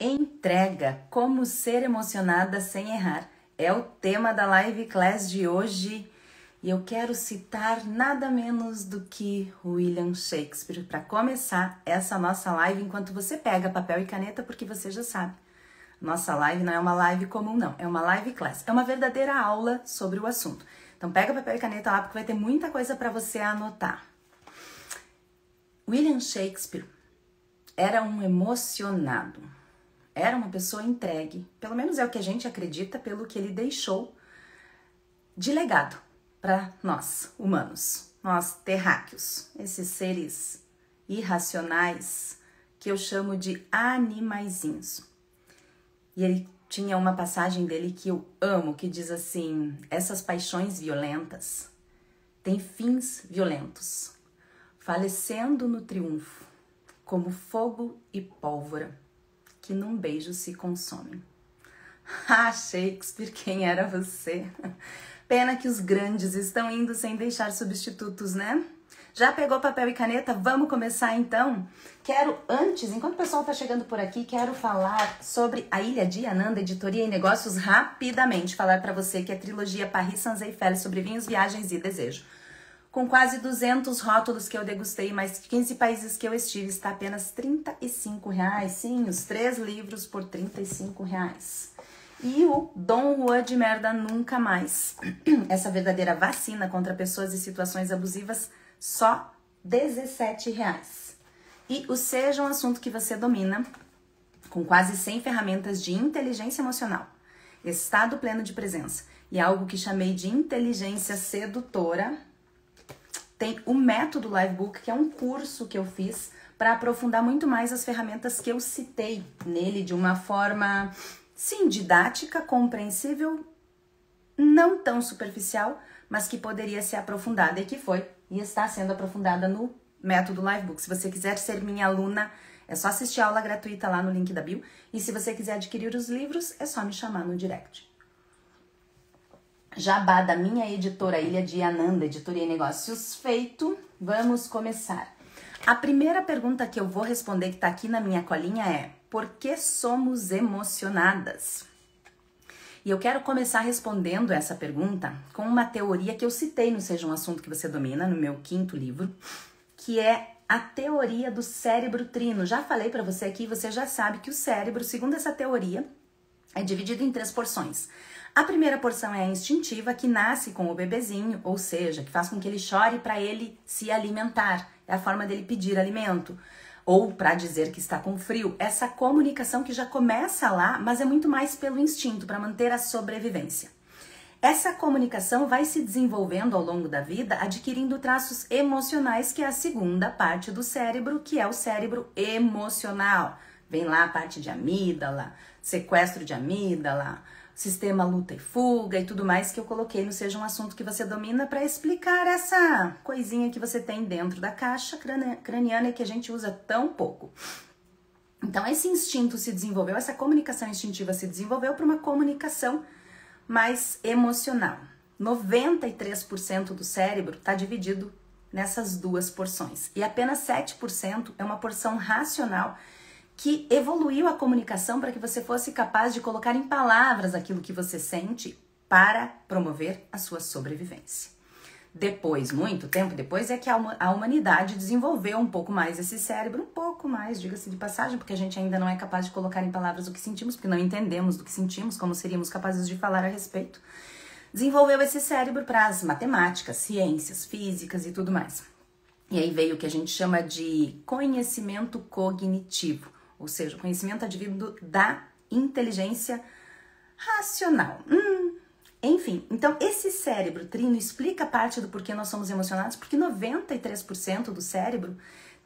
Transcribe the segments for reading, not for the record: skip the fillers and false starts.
Entrega, como ser emocionada sem errar, é o tema da live class de hoje e eu quero citar nada menos do que William Shakespeare para começar essa nossa live enquanto você pega papel e caneta, porque você já sabe, nossa live não é uma live comum não, é uma live class, é uma verdadeira aula sobre o assunto. Então pega papel e caneta lá porque vai ter muita coisa para você anotar. William Shakespeare era um emocionado. Era uma pessoa entregue, pelo menos é o que a gente acredita, pelo que ele deixou de legado para nós, humanos, nós terráqueos, esses seres irracionais que eu chamo de animaizinhos. E ele tinha uma passagem dele que eu amo, que diz assim: essas paixões violentas têm fins violentos, falecendo no triunfo, como fogo e pólvora, que num beijo se consomem. Ah, Shakespeare, quem era você? Pena que os grandes estão indo sem deixar substitutos, né? Já pegou papel e caneta? Vamos começar então? Enquanto o pessoal tá chegando por aqui, quero falar sobre a Ilha de Ananda, editoria e negócios, rapidamente. Falar para você que a trilogia Paris Sans-Eiffel sobre vinhos, viagens e desejo, com quase 200 rótulos que eu degustei, mais 15 países que eu estive, está apenas R$35. Sim, os 3 livros por R$35. E o Dom Juan de Merda Nunca Mais. Essa verdadeira vacina contra pessoas e situações abusivas, só R$17. E o Seja um Assunto que Você Domina, com quase 100 ferramentas de inteligência emocional, estado pleno de presença e algo que chamei de inteligência sedutora. Tem o Método Livebook, que é um curso que eu fiz para aprofundar muito mais as ferramentas que eu citei nele de uma forma, sim, didática, compreensível, não tão superficial, mas que poderia ser aprofundada e que foi e está sendo aprofundada no Método Livebook. Se você quiser ser minha aluna, é só assistir a aula gratuita lá no link da bio. E se você quiser adquirir os livros, é só me chamar no direct. Jabá da minha editora Ilha de Ananda, editoria e negócios feito. Vamos começar. A primeira pergunta que eu vou responder, que está aqui na minha colinha, é: por que somos emocionadas? E eu quero começar respondendo essa pergunta com uma teoria que eu citei no Seja um Assunto que Você Domina, no meu 5º livro, que é a teoria do cérebro trino. Já falei para você aqui, você já sabe que o cérebro, segundo essa teoria, é dividido em 3 porções. A primeira porção é a instintiva, que nasce com o bebezinho, ou seja, que faz com que ele chore para ele se alimentar. É a forma dele pedir alimento. Ou para dizer que está com frio. Essa comunicação que já começa lá, mas é muito mais pelo instinto, para manter a sobrevivência. Essa comunicação vai se desenvolvendo ao longo da vida, adquirindo traços emocionais, que é a segunda parte do cérebro, que é o cérebro emocional. Vem lá a parte de amígdala, sequestro de amígdala, sistema luta e fuga e tudo mais que eu coloquei no Seja um Assunto que Você Domina para explicar essa coisinha que você tem dentro da caixa craniana que a gente usa tão pouco. Então esse instinto se desenvolveu, essa comunicação instintiva se desenvolveu para uma comunicação mais emocional. 93% do cérebro está dividido nessas 2 porções e apenas 7% é uma porção racional, que evoluiu a comunicação para que você fosse capaz de colocar em palavras aquilo que você sente para promover a sua sobrevivência. Depois, muito tempo depois, é que a humanidade desenvolveu um pouco mais esse cérebro, um pouco mais, diga-se de passagem, porque a gente ainda não é capaz de colocar em palavras o que sentimos, porque não entendemos do que sentimos, como seríamos capazes de falar a respeito. Desenvolveu esse cérebro para as matemáticas, ciências, físicas e tudo mais. E aí veio o que a gente chama de conhecimento cognitivo. Ou seja, o conhecimento advindo da inteligência racional. Enfim, então esse cérebro trino explica parte do porquê nós somos emocionados, porque 93% do cérebro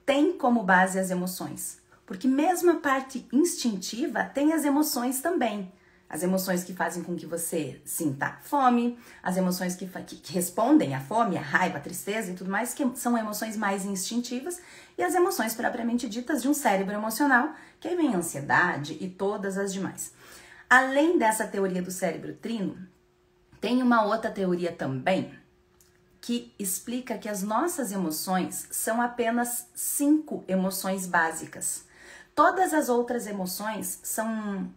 tem como base as emoções. Porque mesmo a parte instintiva tem as emoções também. As emoções que fazem com que você sinta fome, as emoções que respondem à fome, à raiva, à tristeza e tudo mais, que são emoções mais instintivas, e as emoções propriamente ditas de um cérebro emocional, que aí vem a ansiedade e todas as demais. Além dessa teoria do cérebro trino, tem uma outra teoria também, que explica que as nossas emoções são apenas 5 emoções básicas. Todas as outras emoções são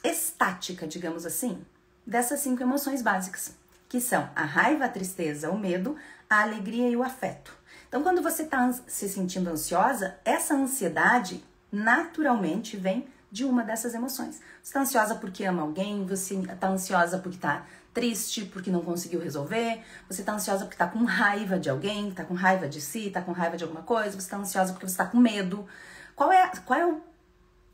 estática, digamos assim, dessas 5 emoções básicas, que são a raiva, a tristeza, o medo, a alegria e o afeto. Então, quando você está se sentindo ansiosa, essa ansiedade naturalmente vem de uma dessas emoções. Você está ansiosa porque ama alguém, você está ansiosa porque está triste, porque não conseguiu resolver, você está ansiosa porque está com raiva de alguém, está com raiva de si, está com raiva de alguma coisa, você está ansiosa porque você está com medo. Qual é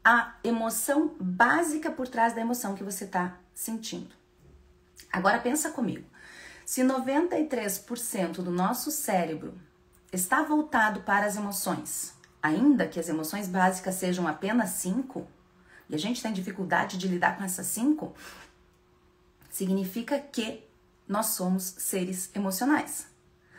a emoção básica por trás da emoção que você está sentindo? Agora pensa comigo. Se 93% do nosso cérebro está voltado para as emoções, ainda que as emoções básicas sejam apenas 5, e a gente tem dificuldade de lidar com essas 5, significa que nós somos seres emocionais.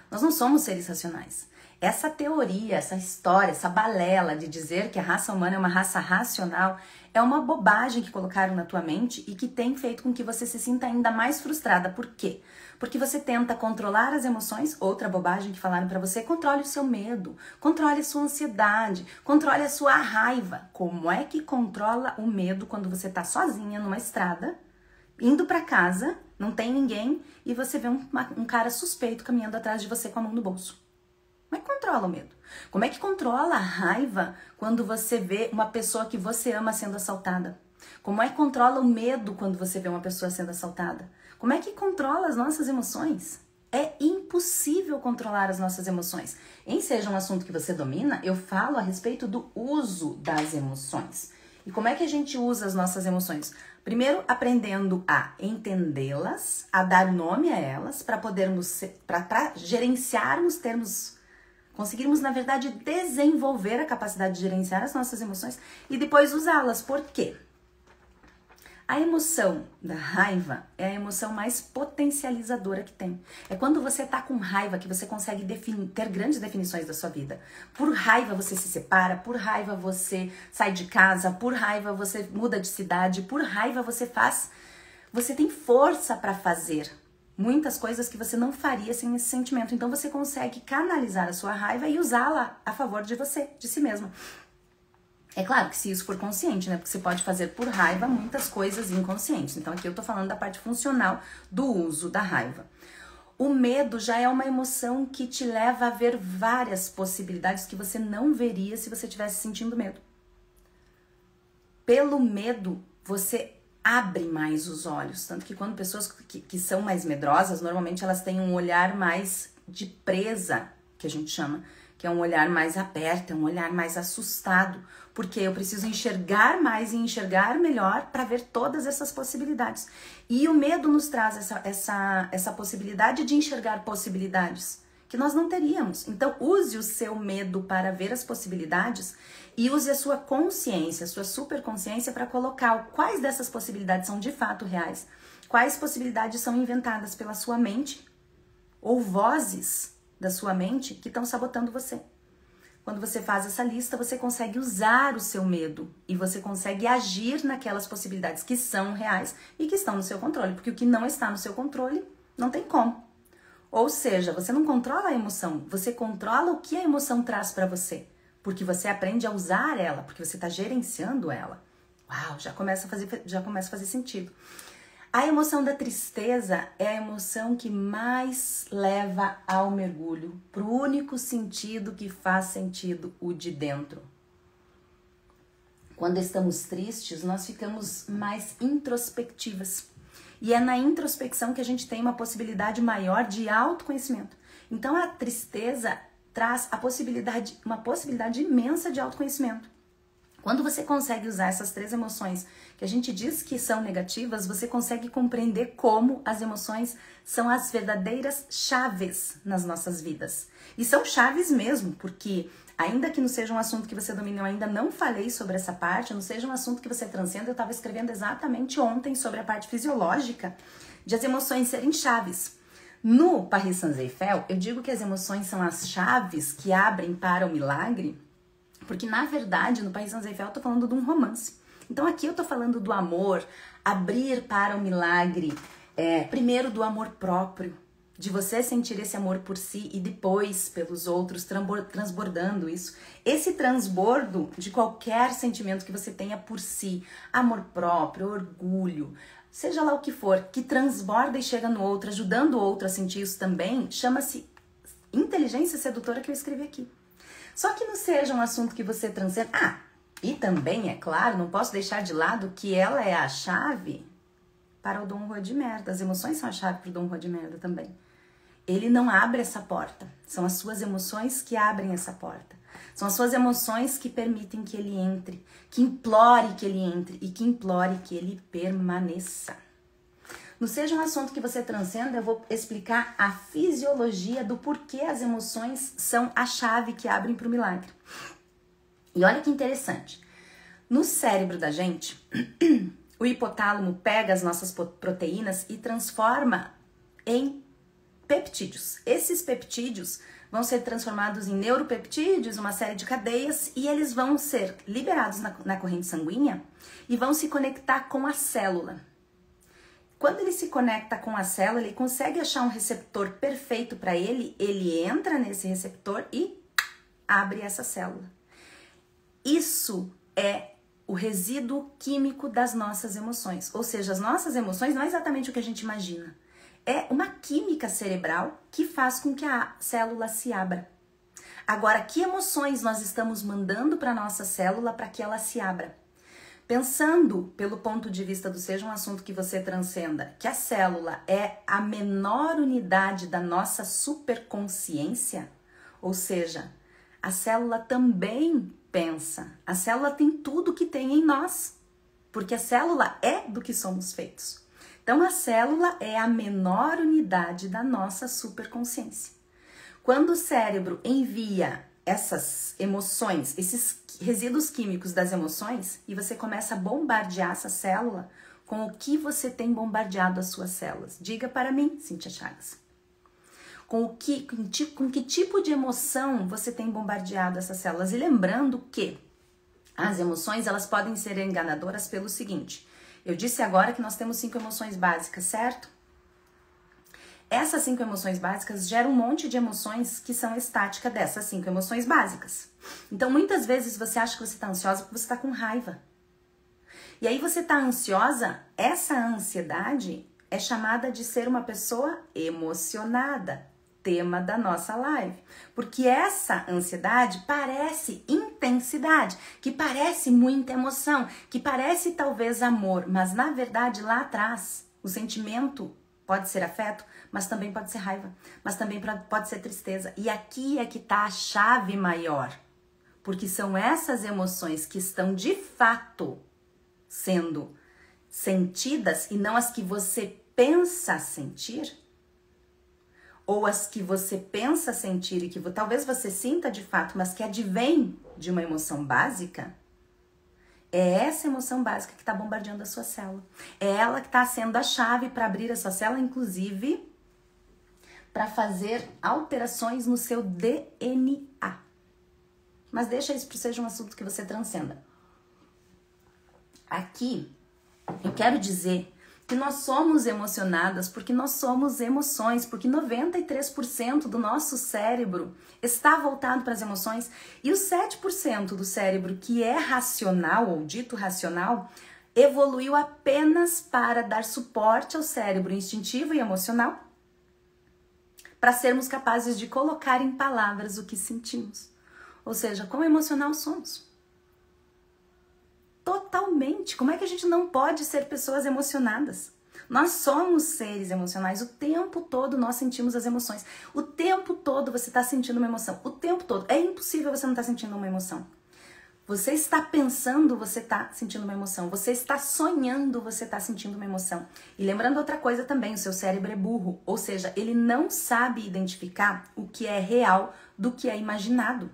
Nós não somos seres racionais. Essa teoria, essa história, essa balela de dizer que a raça humana é uma raça racional é uma bobagem que colocaram na tua mente e que tem feito com que você se sinta ainda mais frustrada. Por quê? Porque você tenta controlar as emoções, outra bobagem que falaram pra você, controle o seu medo, controle a sua ansiedade, controle a sua raiva. Como é que controla o medo quando você tá sozinha numa estrada, indo pra casa, não tem ninguém e você vê um cara suspeito caminhando atrás de você com a mão no bolso? Como é que controla o medo? Como é que controla a raiva quando você vê uma pessoa que você ama sendo assaltada? Como é que controla o medo quando você vê uma pessoa sendo assaltada? Como é que controla as nossas emoções? É impossível controlar as nossas emoções. Em Seja um Assunto que Você Domina, eu falo a respeito do uso das emoções. E como é que a gente usa as nossas emoções? Primeiro, aprendendo a entendê-las, a dar nome a elas, para podermos, para gerenciarmos, conseguirmos, na verdade, desenvolver a capacidade de gerenciar as nossas emoções e depois usá-las. Por quê? A emoção da raiva é a emoção mais potencializadora que tem. É quando você tá com raiva que você consegue ter grandes definições da sua vida. Por raiva você se separa, por raiva você sai de casa, por raiva você muda de cidade, por raiva você tem força para fazer muitas coisas que você não faria sem esse sentimento. Então você consegue canalizar a sua raiva e usá-la a favor de você, de si mesma. É claro que se isso for consciente, né? Porque você pode fazer por raiva muitas coisas inconscientes. Então aqui eu tô falando da parte funcional do uso da raiva. O medo já é uma emoção que te leva a ver várias possibilidades que você não veria se você estivesse sentindo medo. Pelo medo, você abre mais os olhos. Tanto que quando pessoas que são mais medrosas, normalmente elas têm um olhar mais de presa, que a gente chama, que é um olhar mais aberto, é um olhar mais assustado, porque eu preciso enxergar mais e enxergar melhor para ver todas essas possibilidades. E o medo nos traz essa possibilidade de enxergar possibilidades que nós não teríamos. Então, use o seu medo para ver as possibilidades e use a sua consciência, a sua superconsciência para colocar quais dessas possibilidades são de fato reais, quais possibilidades são inventadas pela sua mente ou vozes da sua mente que estão sabotando você. Quando você faz essa lista, você consegue usar o seu medo e você consegue agir naquelas possibilidades que são reais e que estão no seu controle, porque o que não está no seu controle não tem como. Ou seja, você não controla a emoção, você controla o que a emoção traz para você, porque você aprende a usar ela, porque você está gerenciando ela. Uau, já começa a fazer sentido. A emoção da tristeza é a emoção que mais leva ao mergulho, pro único sentido que faz sentido, o de dentro. Quando estamos tristes, nós ficamos mais introspectivas. E é na introspecção que a gente tem uma possibilidade maior de autoconhecimento. Então a tristeza traz uma possibilidade imensa de autoconhecimento. Quando você consegue usar essas 3 emoções que a gente diz que são negativas, você consegue compreender como as emoções são as verdadeiras chaves nas nossas vidas. E são chaves mesmo, porque ainda que não seja um assunto que você domine, eu ainda não falei sobre essa parte, não seja um assunto que você transcenda, eu estava escrevendo exatamente ontem sobre a parte fisiológica de as emoções serem chaves. No Paris Saint-Eiffel, eu digo que as emoções são as chaves que abrem para o milagre, porque, na verdade, no Paris Saint-Eiffel eu tô falando de um romance. Então, aqui eu tô falando do amor, abrir para o milagre, primeiro do amor próprio, de você sentir esse amor por si e depois pelos outros, transbordando isso. Esse transbordo de qualquer sentimento que você tenha por si, amor próprio, orgulho, seja lá o que for, que transborda e chega no outro, ajudando o outro a sentir isso também, chama-se inteligência sedutora, que eu escrevi aqui. Só que não seja um assunto que você transcenda. E também, é claro, não posso deixar de lado que ela é a chave para o Dom Juan de Merda. As emoções são a chave para o Dom Juan de Merda também. Ele não abre essa porta. São as suas emoções que abrem essa porta. São as suas emoções que permitem que ele entre, que implore que ele entre e que implore que ele permaneça. No Seja um Assunto que Você Transcenda, eu vou explicar a fisiologia do porquê as emoções são a chave que abrem para o milagre. E olha que interessante. No cérebro da gente, o hipotálamo pega as nossas proteínas e transforma em peptídeos. Esses peptídeos vão ser transformados em neuropeptídeos, uma série de cadeias, e eles vão ser liberados na corrente sanguínea e vão se conectar com a célula. Quando ele se conecta com a célula, ele consegue achar um receptor perfeito para ele, ele entra nesse receptor e abre essa célula. Isso é o resíduo químico das nossas emoções. Ou seja, as nossas emoções não é exatamente o que a gente imagina. É uma química cerebral que faz com que a célula se abra. Agora, que emoções nós estamos mandando para a nossa célula para que ela se abra? Pensando pelo ponto de vista do Seja um Assunto que Você Transcenda, que a célula é a menor unidade da nossa superconsciência, ou seja, a célula também pensa. A célula tem tudo que tem em nós, porque a célula é do que somos feitos. Então, a célula é a menor unidade da nossa superconsciência. Quando o cérebro envia essas emoções, esses resíduos químicos das emoções, e você começa a bombardear essa célula com o que você tem bombardeado as suas células. Diga para mim, Cíntia Chagas. Com que tipo de emoção você tem bombardeado essas células? E lembrando que as emoções, elas podem ser enganadoras pelo seguinte: eu disse agora que nós temos 5 emoções básicas, certo? Essas 5 emoções básicas geram um monte de emoções que são estática dessas 5 emoções básicas. Então, muitas vezes você acha que você está ansiosa porque você está com raiva. E aí você está ansiosa, essa ansiedade é chamada de ser uma pessoa emocionada, tema da nossa live. Porque essa ansiedade parece intensidade, que parece muita emoção, que parece talvez amor, mas na verdade lá atrás o sentimento pode ser afeto, mas também pode ser raiva, mas também pode ser tristeza. E aqui é que está a chave maior, porque são essas emoções que estão de fato sendo sentidas e não as que você pensa sentir, ou as que você pensa sentir e que talvez você sinta de fato, mas que advém de uma emoção básica. É essa emoção básica que está bombardeando a sua célula. É ela que está sendo a chave para abrir a sua célula, inclusive para fazer alterações no seu DNA. Mas deixa isso para seja um assunto que você transcenda. Aqui, eu quero dizer que nós somos emocionadas porque nós somos emoções, porque 93% do nosso cérebro está voltado para as emoções e os 7% do cérebro que é racional ou dito racional evoluiu apenas para dar suporte ao cérebro instintivo e emocional para sermos capazes de colocar em palavras o que sentimos. Ou seja, quão emocional somos. Totalmente. Como é que a gente não pode ser pessoas emocionadas? Nós somos seres emocionais. O tempo todo nós sentimos as emoções. O tempo todo você está sentindo uma emoção. O tempo todo. É impossível você não estar sentindo uma emoção. Você está pensando, você está sentindo uma emoção. Você está sonhando, você está sentindo uma emoção. E lembrando outra coisa também, o seu cérebro é burro. Ou seja, ele não sabe identificar o que é real do que é imaginado.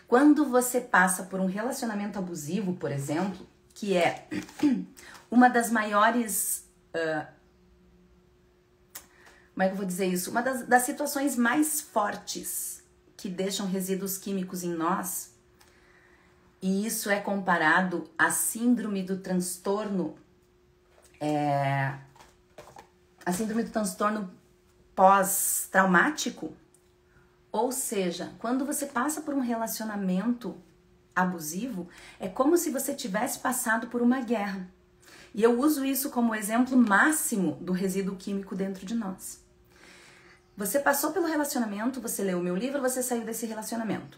Quando você passa por um relacionamento abusivo, por exemplo, que é uma das maiores... como é que eu vou dizer isso? Uma das situações mais fortes que deixam resíduos químicos em nós, e isso é comparado à síndrome do transtorno... a síndrome do transtorno pós-traumático. Ou seja, quando você passa por um relacionamento abusivo, é como se você tivesse passado por uma guerra. E eu uso isso como exemplo máximo do resíduo químico dentro de nós. Você passou pelo relacionamento, você leu o meu livro, você saiu desse relacionamento.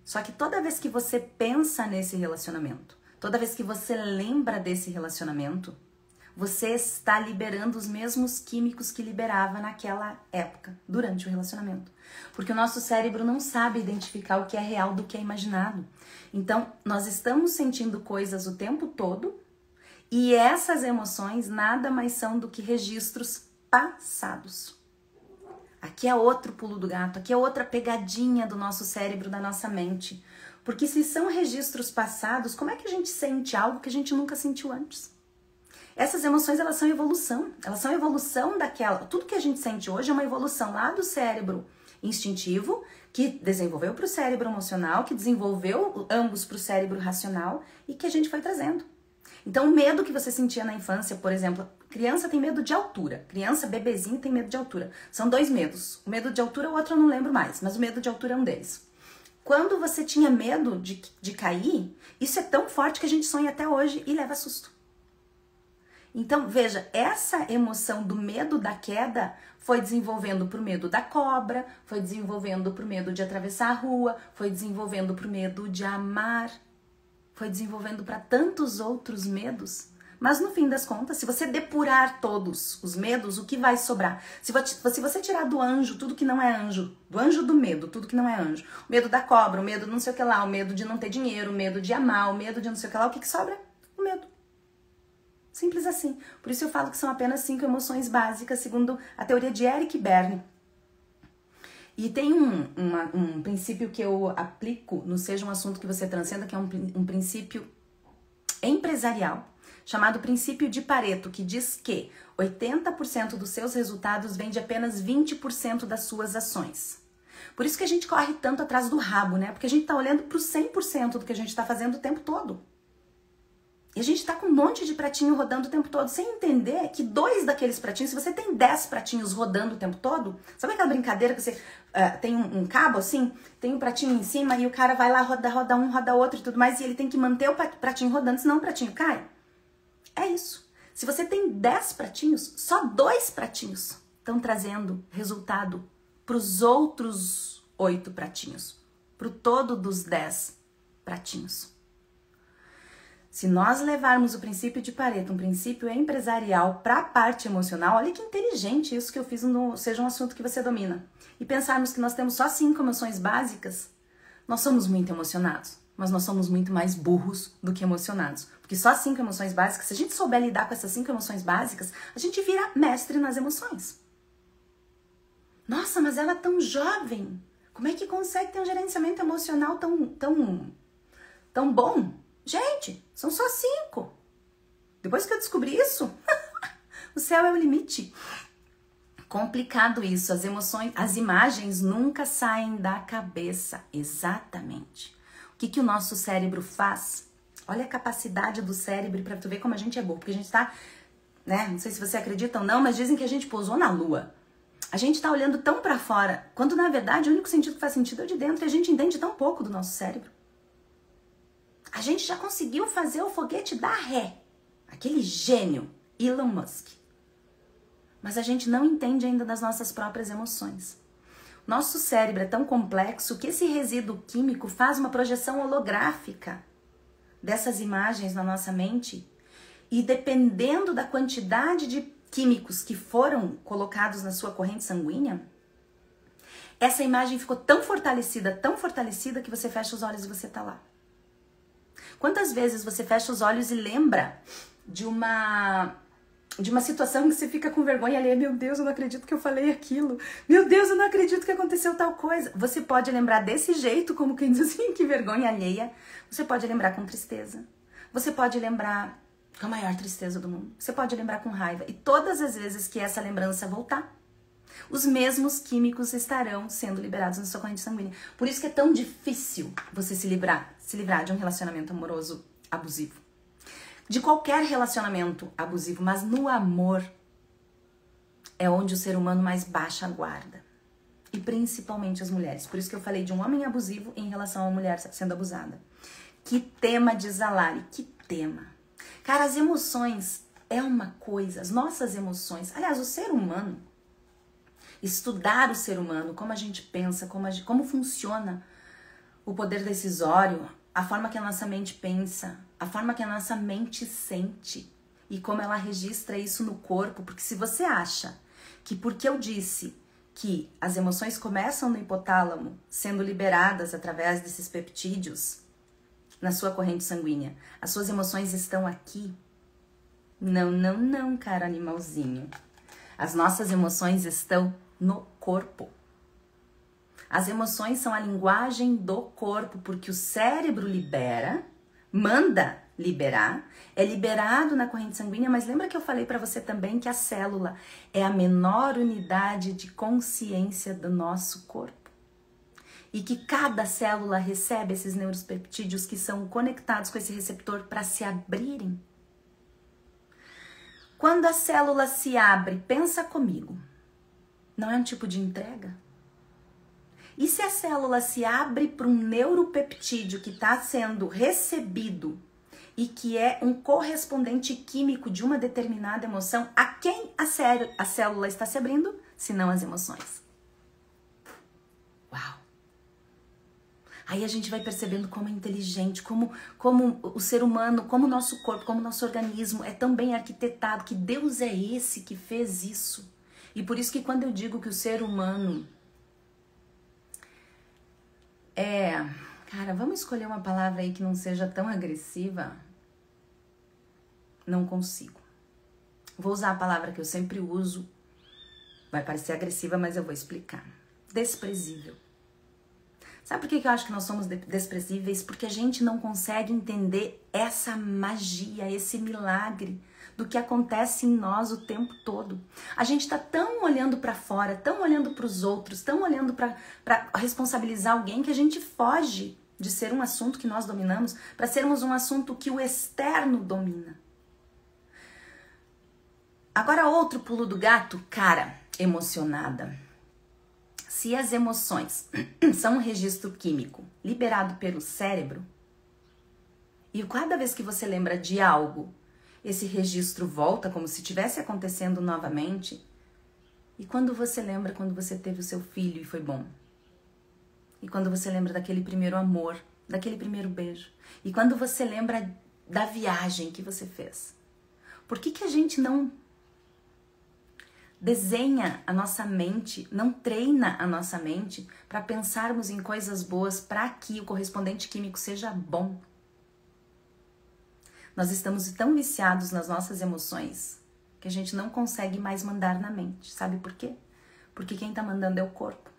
Só que toda vez que você pensa nesse relacionamento, toda vez que você lembra desse relacionamento, você está liberando os mesmos químicos que liberava naquela época, durante o relacionamento. Porque o nosso cérebro não sabe identificar o que é real do que é imaginado. Então, nós estamos sentindo coisas o tempo todo e essas emoções nada mais são do que registros passados. Aqui é outro pulo do gato, aqui é outra pegadinha do nosso cérebro, da nossa mente. Porque se são registros passados, como é que a gente sente algo que a gente nunca sentiu antes? Essas emoções, elas são evolução daquela... Tudo que a gente sente hoje é uma evolução lá do cérebro instintivo, que desenvolveu para o cérebro emocional, que desenvolveu ambos para o cérebro racional e que a gente foi trazendo. Então, o medo que você sentia na infância, por exemplo, criança tem medo de altura, criança, bebezinho tem medo de altura. São dois medos. O medo de altura, o outro eu não lembro mais, mas o medo de altura é um deles. Quando você tinha medo de cair, isso é tão forte que a gente sonha até hoje e leva susto. Então, veja, essa emoção do medo da queda foi desenvolvendo pro medo da cobra, foi desenvolvendo pro medo de atravessar a rua, foi desenvolvendo pro medo de amar, foi desenvolvendo para tantos outros medos. Mas no fim das contas, se você depurar todos os medos, o que vai sobrar? Se você tirar do anjo tudo que não é anjo, do anjo do medo, tudo que não é anjo, o medo da cobra, o medo de não sei o que lá, o medo de não ter dinheiro, o medo de amar, o medo de não sei o que lá, o que sobra? O medo. Simples assim. Por isso eu falo que são apenas 5 emoções básicas, segundo a teoria de Eric Berne. E tem um princípio que eu aplico no Seja um Assunto que Você Transcenda, que é um princípio empresarial, chamado princípio de Pareto, que diz que 80% dos seus resultados vem de apenas 20% das suas ações. Por isso que a gente corre tanto atrás do rabo, né? Porque a gente tá olhando pro 100% do que a gente tá fazendo o tempo todo. E a gente tá com um monte de pratinho rodando o tempo todo, sem entender que 2 daqueles pratinhos, se você tem 10 pratinhos rodando o tempo todo, sabe aquela brincadeira que você tem um cabo assim, tem um pratinho em cima e o cara vai lá, roda um, roda outro e tudo mais, e ele tem que manter o pratinho rodando, senão o pratinho cai? É isso. Se você tem 10 pratinhos, só 2 pratinhos estão trazendo resultado pros outros 8 pratinhos, pro todo dos 10 pratinhos. Se nós levarmos o princípio de Pareto, um princípio empresarial, para a parte emocional, olha que inteligente isso que eu fiz no Seja um Assunto que Você Domina. E pensarmos que nós temos só 5 emoções básicas, nós somos muito emocionados, mas nós somos muito mais burros do que emocionados. Porque só 5 emoções básicas, se a gente souber lidar com essas 5 emoções básicas, a gente vira mestre nas emoções. Nossa, mas ela é tão jovem. Como é que consegue ter um gerenciamento emocional tão bom? Gente, são só 5. Depois que eu descobri isso, o céu é o limite. Complicado isso, as emoções, as imagens nunca saem da cabeça. Exatamente. O que o nosso cérebro faz? Olha a capacidade do cérebro para tu ver como a gente é burro. Porque a gente tá, né? Não sei se você acredita ou não, mas dizem que a gente pousou na lua. A gente tá olhando tão para fora, quando na verdade o único sentido que faz sentido é o de dentro e a gente entende tão pouco do nosso cérebro. A gente já conseguiu fazer o foguete dar ré. Aquele gênio, Elon Musk. Mas a gente não entende ainda das nossas próprias emoções. Nosso cérebro é tão complexo que esse resíduo químico faz uma projeção holográfica dessas imagens na nossa mente. E dependendo da quantidade de químicos que foram colocados na sua corrente sanguínea, essa imagem ficou tão fortalecida que você fecha os olhos e você tá lá. Quantas vezes você fecha os olhos e lembra de uma situação que você fica com vergonha ali? Meu Deus, eu não acredito que eu falei aquilo. Meu Deus, eu não acredito que aconteceu tal coisa. Você pode lembrar desse jeito, como quem diz assim, que vergonha alheia. Você pode lembrar com tristeza. Você pode lembrar com a maior tristeza do mundo. Você pode lembrar com raiva. E todas as vezes que essa lembrança voltar, os mesmos químicos estarão sendo liberados na sua corrente sanguínea. Por isso que é tão difícil você se livrar de um relacionamento amoroso abusivo. De qualquer relacionamento abusivo, mas no amor é onde o ser humano mais baixa a guarda. E principalmente as mulheres. Por isso que eu falei de um homem abusivo em relação a uma mulher sendo abusada. Que tema de Zalari, que tema. Cara, as emoções é uma coisa, as nossas emoções, aliás, o ser humano, estudar o ser humano, como a gente pensa, como funciona o poder decisório, a forma que a nossa mente pensa, a forma que a nossa mente sente e como ela registra isso no corpo. Porque se você acha que porque eu disse que as emoções começam no hipotálamo, sendo liberadas através desses peptídeos na sua corrente sanguínea, as suas emoções estão aqui. Não, não, não, cara animalzinho. As nossas emoções estão no corpo. As emoções são a linguagem do corpo, porque o cérebro libera, manda liberar, é liberado na corrente sanguínea, mas lembra que eu falei para você também que a célula é a menor unidade de consciência do nosso corpo? E que cada célula recebe esses neuropeptídeos que são conectados com esse receptor para se abrirem. Quando a célula se abre, pensa comigo, não é um tipo de entrega? E se a célula se abre para um neuropeptídeo que está sendo recebido e que é um correspondente químico de uma determinada emoção, a quem a célula está se abrindo, se não as emoções? Uau! Aí a gente vai percebendo como é inteligente, como o ser humano, como o nosso corpo, como o nosso organismo é tão bem arquitetado, que Deus é esse que fez isso. E por isso que quando eu digo que o ser humano cara, vamos escolher uma palavra aí que não seja tão agressiva. Não consigo. Vou usar a palavra que eu sempre uso. Vai parecer agressiva, mas eu vou explicar. Desprezível. Sabe por que eu acho que nós somos desprezíveis? Porque a gente não consegue entender essa magia, esse milagre do que acontece em nós o tempo todo. A gente tá tão olhando para fora, tão olhando para os outros, tão olhando para responsabilizar alguém, que a gente foge de ser um assunto que nós dominamos para sermos um assunto que o externo domina. Agora outro pulo do gato, cara, emocionada. Se as emoções são um registro químico liberado pelo cérebro, e cada vez que você lembra de algo, esse registro volta como se estivesse acontecendo novamente. E quando você lembra quando você teve o seu filho e foi bom? E quando você lembra daquele primeiro amor, daquele primeiro beijo? E quando você lembra da viagem que você fez? Por que a gente não desenha a nossa mente, não treina a nossa mente para pensarmos em coisas boas, para que o correspondente químico seja bom? Nós estamos tão viciados nas nossas emoções que a gente não consegue mais mandar na mente. Sabe por quê? Porque quem está mandando é o corpo.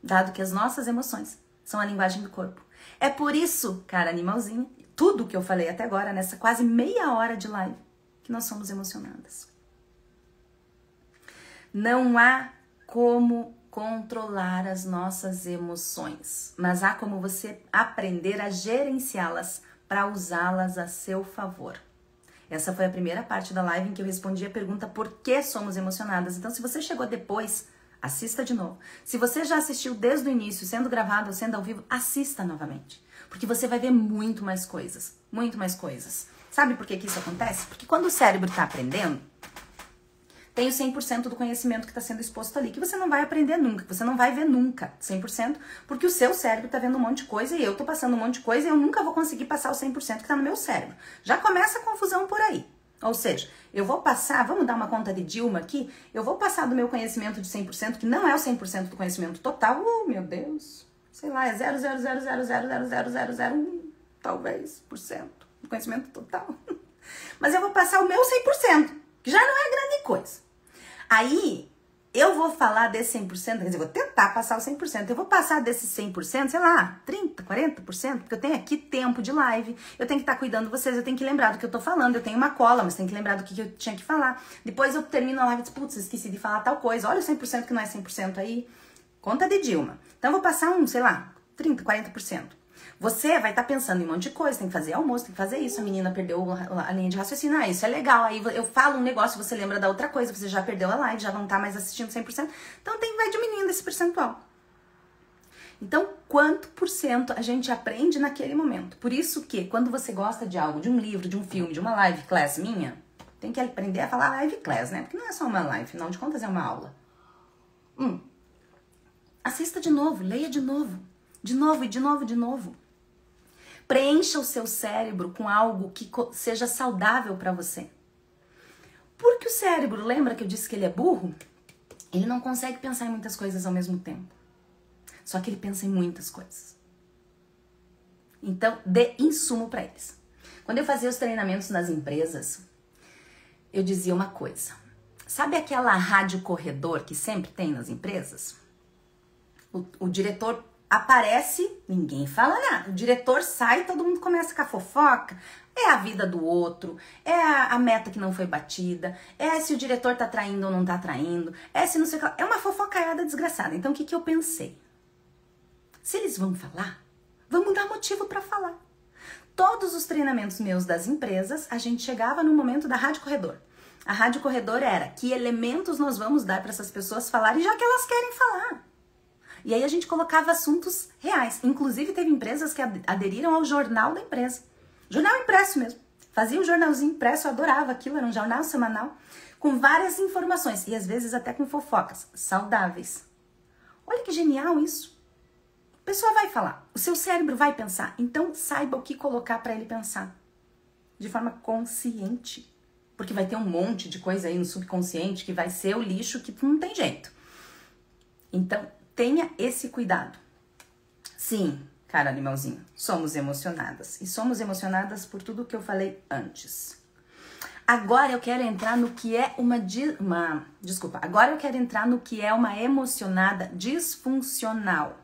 Dado que as nossas emoções são a linguagem do corpo. É por isso, cara animalzinho, tudo que eu falei até agora, nessa quase meia hora de live, que nós somos emocionadas. Não há como controlar as nossas emoções, mas há como você aprender a gerenciá-las para usá-las a seu favor. Essa foi a primeira parte da live em que eu respondi a pergunta por que somos emocionadas. Então, se você chegou depois, assista de novo. Se você já assistiu desde o início, sendo gravado ou sendo ao vivo, assista novamente. Porque você vai ver muito mais coisas. Muito mais coisas. Sabe por que isso acontece? Porque quando o cérebro está aprendendo, tem o 100% do conhecimento que está sendo exposto ali, que você não vai aprender nunca, que você não vai ver nunca 100%, porque o seu cérebro está vendo um monte de coisa e eu estou passando um monte de coisa e eu nunca vou conseguir passar o 100% que está no meu cérebro. Já começa a confusão por aí. Ou seja, eu vou passar, vamos dar uma conta de Dilma aqui, eu vou passar do meu conhecimento de 100%, que não é o 100% do conhecimento total, meu Deus, sei lá, é 0,000000001, talvez, por cento do conhecimento total. Mas eu vou passar o meu 100%, que já não é grande coisa. Aí, eu vou falar desse 100%, quer dizer, eu vou tentar passar o 100%. Eu vou passar desse 100%, sei lá, 30%, 40%, porque eu tenho aqui tempo de live, eu tenho que estar cuidando de vocês, eu tenho que lembrar do que eu tô falando, eu tenho uma cola, mas tenho que lembrar do que eu tinha que falar. Depois eu termino a live e digo, putz, esqueci de falar tal coisa, olha o 100% que não é 100% aí. Conta de Dilma. Então, eu vou passar sei lá, 30%, 40%. Você vai estar pensando em um monte de coisa, tem que fazer almoço, tem que fazer isso, a menina perdeu a linha de raciocínio, isso é legal. Aí eu falo um negócio, você lembra da outra coisa, você já perdeu a live, já não tá mais assistindo 100%. Então vai diminuindo esse percentual. Então, quanto por cento a gente aprende naquele momento? Por isso que, quando você gosta de algo, de um livro, de um filme, de uma live class minha, tem que aprender a falar live class, né? Porque não é só uma live, afinal de contas é uma aula. Assista de novo, leia de novo. De novo e de novo, de novo. Preencha o seu cérebro com algo que seja saudável para você. Porque o cérebro, lembra que eu disse que ele é burro? Ele não consegue pensar em muitas coisas ao mesmo tempo. Só que ele pensa em muitas coisas. Então, dê insumo para eles. Quando eu fazia os treinamentos nas empresas, eu dizia uma coisa. Sabe aquela rádio corredor que sempre tem nas empresas? O diretor aparece, ninguém fala nada. O diretor sai, todo mundo começa com a fofoca. É a vida do outro, é a meta que não foi batida, é se o diretor tá traindo ou não tá traindo, é se não sei o que. É uma fofocaiada desgraçada. Então, o que eu pensei? Se eles vão falar, vamos dar motivo para falar. Todos os treinamentos meus das empresas, a gente chegava no momento da rádio corredor. A rádio corredor era que elementos nós vamos dar para essas pessoas falarem, já que elas querem falar. E aí a gente colocava assuntos reais. Inclusive teve empresas que aderiram ao jornal da empresa. Jornal impresso mesmo. Fazia um jornalzinho impresso, eu adorava aquilo, era um jornal semanal, com várias informações, e às vezes até com fofocas saudáveis. Olha que genial isso. A pessoa vai falar, o seu cérebro vai pensar, então saiba o que colocar para ele pensar. De forma consciente. Porque vai ter um monte de coisa aí no subconsciente que vai ser o lixo que não tem jeito. Então, tenha esse cuidado. Sim, cara animalzinho, somos emocionadas. E somos emocionadas por tudo que eu falei antes. Agora eu quero entrar no que é agora eu quero entrar no que é uma emocionada disfuncional.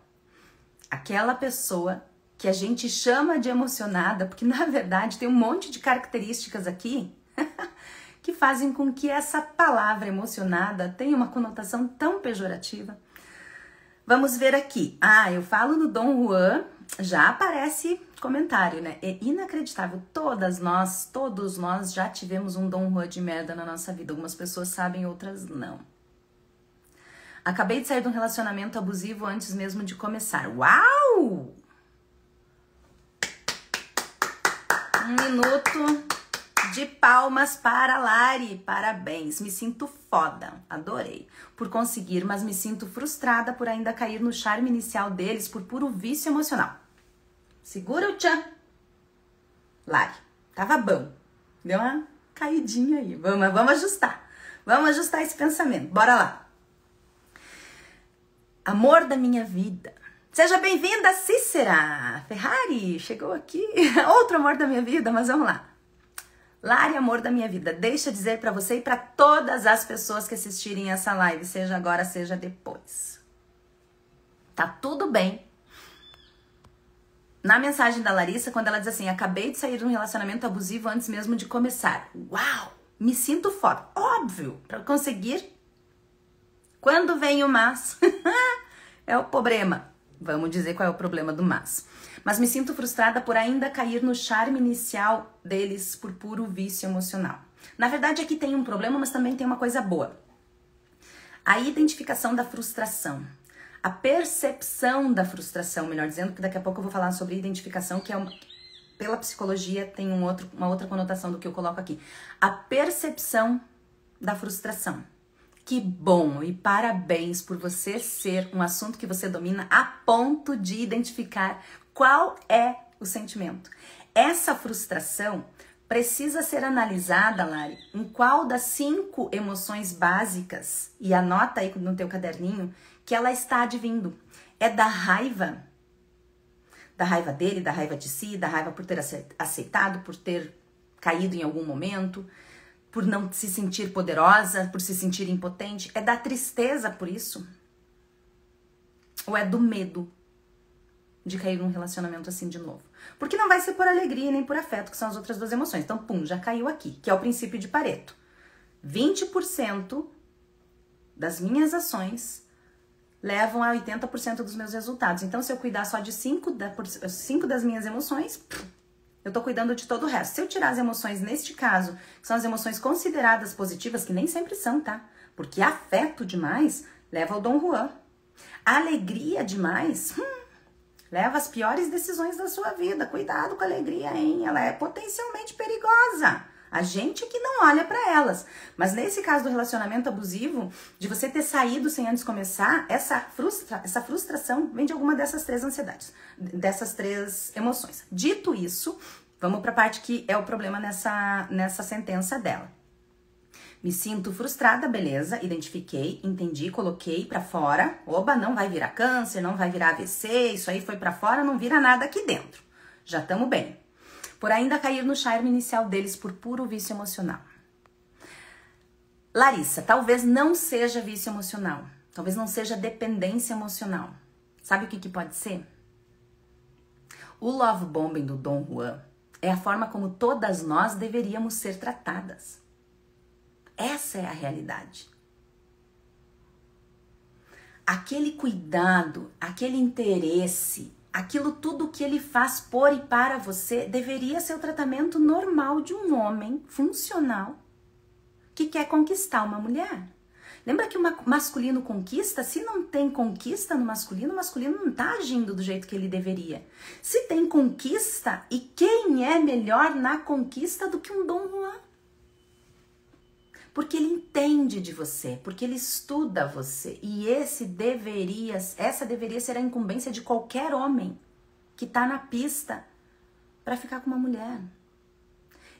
Aquela pessoa que a gente chama de emocionada, porque na verdade tem um monte de características aqui que fazem com que essa palavra emocionada tenha uma conotação tão pejorativa. Vamos ver aqui. Eu falo no Dom Juan, já aparece comentário, né? É inacreditável. Todos nós já tivemos um Dom Juan de merda na nossa vida. Algumas pessoas sabem, outras não. Acabei de sair de um relacionamento abusivo antes mesmo de começar. Uau! Um minuto de palmas para a Lari. Parabéns. Me sinto foda. Adorei. Por conseguir, mas me sinto frustrada por ainda cair no charme inicial deles por puro vício emocional. Segura o tchan. Lari. Tava bom. Deu uma caidinha aí. Vamos ajustar. Vamos ajustar esse pensamento. Bora lá. Amor da minha vida. Seja bem-vinda, Cícera. Ferrari, chegou aqui. Outro amor da minha vida, mas vamos lá. Lari, amor da minha vida. Deixa eu dizer pra você e pra todas as pessoas que assistirem essa live, seja agora, seja depois. Tá tudo bem. Na mensagem da Larissa, quando ela diz assim, acabei de sair de um relacionamento abusivo antes mesmo de começar. Uau, me sinto foda. Óbvio, pra conseguir. Quando vem o mas, é o problema. Vamos dizer qual é o problema do mas. Mas me sinto frustrada por ainda cair no charme inicial deles por puro vício emocional. Na verdade, aqui tem um problema, mas também tem uma coisa boa. A identificação da frustração. A percepção da frustração, melhor dizendo, porque daqui a pouco eu vou falar sobre identificação, que é pela psicologia tem uma outra conotação do que eu coloco aqui. A percepção da frustração. Que bom e parabéns por você ser um assunto que você domina a ponto de identificar qual é o sentimento. Essa frustração precisa ser analisada, Lari, em qual das 5 emoções básicas, e anota aí no teu caderninho, que ela está advindo. É da raiva dele, da raiva de si, da raiva por ter aceitado, por ter caído em algum momento, por não se sentir poderosa, por se sentir impotente? É da tristeza por isso? Ou é do medo de cair num relacionamento assim de novo? Porque não vai ser por alegria nem por afeto, que são as outras 2 emoções. Então, pum, já caiu aqui, que é o princípio de Pareto. 20% das minhas ações levam a 80% dos meus resultados. Então, se eu cuidar só de 5 das minhas emoções, eu tô cuidando de todo o resto. Se eu tirar as emoções, neste caso, que são as emoções consideradas positivas, que nem sempre são, tá? Porque afeto demais leva ao Dom Juan. Alegria demais, leva às piores decisões da sua vida. Cuidado com a alegria, hein? Ela é potencialmente perigosa. A gente que não olha pra elas. Mas nesse caso do relacionamento abusivo, de você ter saído sem antes começar, essa frustração vem de alguma dessas 3 ansiedades, dessas 3 emoções. Dito isso, vamos pra parte que é o problema nessa sentença dela. Me sinto frustrada, beleza, identifiquei, entendi, coloquei pra fora. Oba, não vai virar câncer, não vai virar AVC, isso aí foi pra fora, não vira nada aqui dentro. Já tamo bem. Por ainda cair no charme inicial deles por puro vício emocional. Larissa, talvez não seja vício emocional. Talvez não seja dependência emocional. Sabe o que pode ser? O love bombing do Dom Juan é a forma como todas nós deveríamos ser tratadas. Essa é a realidade. Aquele cuidado, aquele interesse, aquilo tudo que ele faz por e para você deveria ser o tratamento normal de um homem funcional que quer conquistar uma mulher. Lembra que o masculino conquista? Se não tem conquista no masculino, o masculino não tá agindo do jeito que ele deveria. Se tem conquista, e quem é melhor na conquista do que um Dom Juan? Porque ele entende de você, porque ele estuda você. E essa deveria ser a incumbência de qualquer homem que tá na pista para ficar com uma mulher.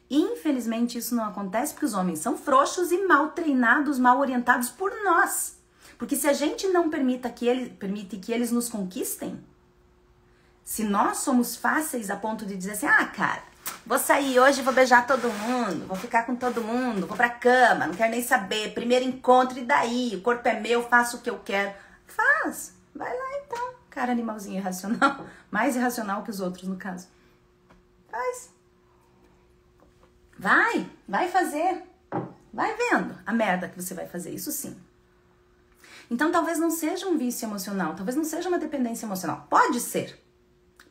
Infelizmente isso não acontece porque os homens são frouxos e mal treinados, mal orientados por nós. Porque se a gente não permite que eles nos conquistem, se nós somos fáceis a ponto de dizer assim, cara, vou sair hoje, vou beijar todo mundo, vou ficar com todo mundo, vou pra cama, não quero nem saber, primeiro encontro e daí, o corpo é meu, faço o que eu quero. Faz, vai lá então, cara animalzinho irracional, mais irracional que os outros no caso. Faz. Vai fazer, vai vendo a merda que você vai fazer, isso sim. Então talvez não seja um vício emocional, talvez não seja uma dependência emocional, pode ser.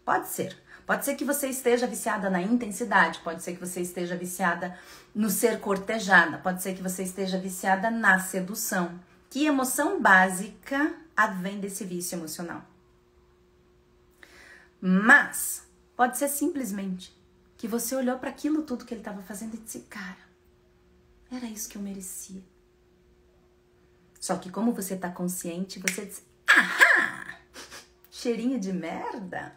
Pode ser que você esteja viciada na intensidade, pode ser que você esteja viciada no ser cortejada, pode ser que você esteja viciada na sedução. Que emoção básica advém desse vício emocional? Mas pode ser simplesmente que você olhou para aquilo tudo que ele estava fazendo e disse, cara, era isso que eu merecia. Só que como você tá consciente, você diz, cheirinho de merda?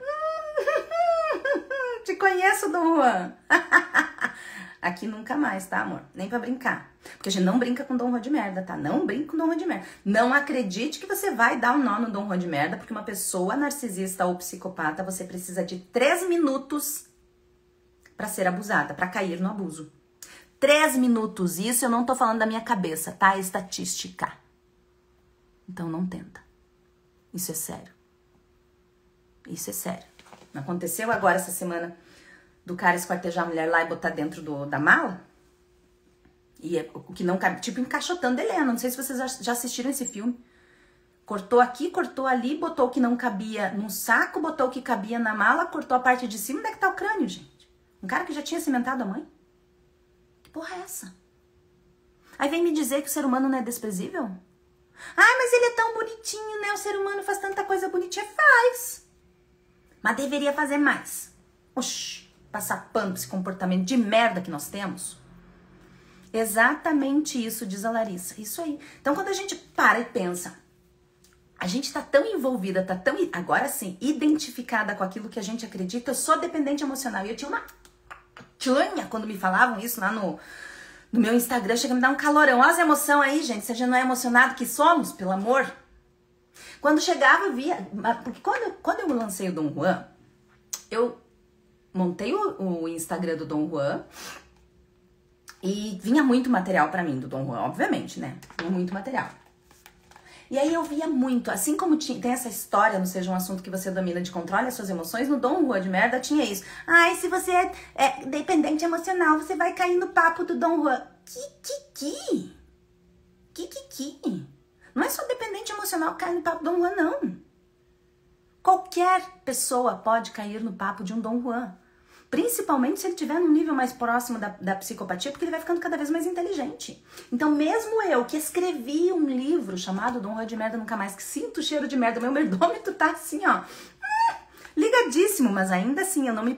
Te conheço, Dom Juan. Aqui nunca mais, tá, amor? Nem pra brincar. Porque a gente não brinca com Dom Juan de merda, tá? Não brinca com Dom Juan de merda. Não acredite que você vai dar um nó no Dom Juan de merda, porque uma pessoa narcisista ou psicopata, você precisa de 3 minutos pra ser abusada, pra cair no abuso. 3 minutos. Isso eu não tô falando da minha cabeça, tá? É estatística. Então não tenta. Isso é sério. Isso é sério. Não aconteceu agora essa semana do cara esquartejar a mulher lá e botar dentro da mala? E o que não cabe, tipo encaixotando Helena. Não sei se vocês já assistiram esse filme. Cortou aqui, cortou ali, botou o que não cabia num saco, botou o que cabia na mala, cortou a parte de cima. Onde é que tá o crânio, gente? Um cara que já tinha cimentado a mãe? Que porra é essa? Aí vem me dizer que o ser humano não é desprezível? Mas ele é tão bonitinho, né? O ser humano faz tanta coisa bonitinha. Faz. Mas deveria fazer mais. Oxi, passar pano pra esse comportamento de merda que nós temos. Exatamente isso, diz a Larissa. Isso aí. Então, quando a gente para e pensa, a gente tá tão envolvida, tá tão, agora sim, identificada com aquilo que a gente acredita. Eu sou dependente emocional. E eu tinha uma tchunha quando me falavam isso lá no meu Instagram. Chega a me dar um calorão. Olha as emoções aí, gente. Se a gente não é emocionado que somos, pelo amor. Quando chegava, via... Porque quando eu lancei o Dom Juan, eu montei o Instagram do Dom Juan e vinha muito material pra mim do Dom Juan, obviamente, né? Vinha muito material. E aí eu via muito, assim como tem essa história, não seja um assunto que você domina de controle as suas emoções, no Dom Juan de merda tinha isso. Se você é dependente emocional, você vai cair no papo do Dom Juan. Que? Não é só dependente emocional que cai no papo do Dom Juan, não. Qualquer pessoa pode cair no papo de um Dom Juan. Principalmente se ele estiver num nível mais próximo da psicopatia, porque ele vai ficando cada vez mais inteligente. Então, mesmo eu, que escrevi um livro chamado Dom Juan de Merda Nunca Mais, que sinto o cheiro de merda, meu merdômetro tá assim, ó, ligadíssimo, mas ainda assim eu não me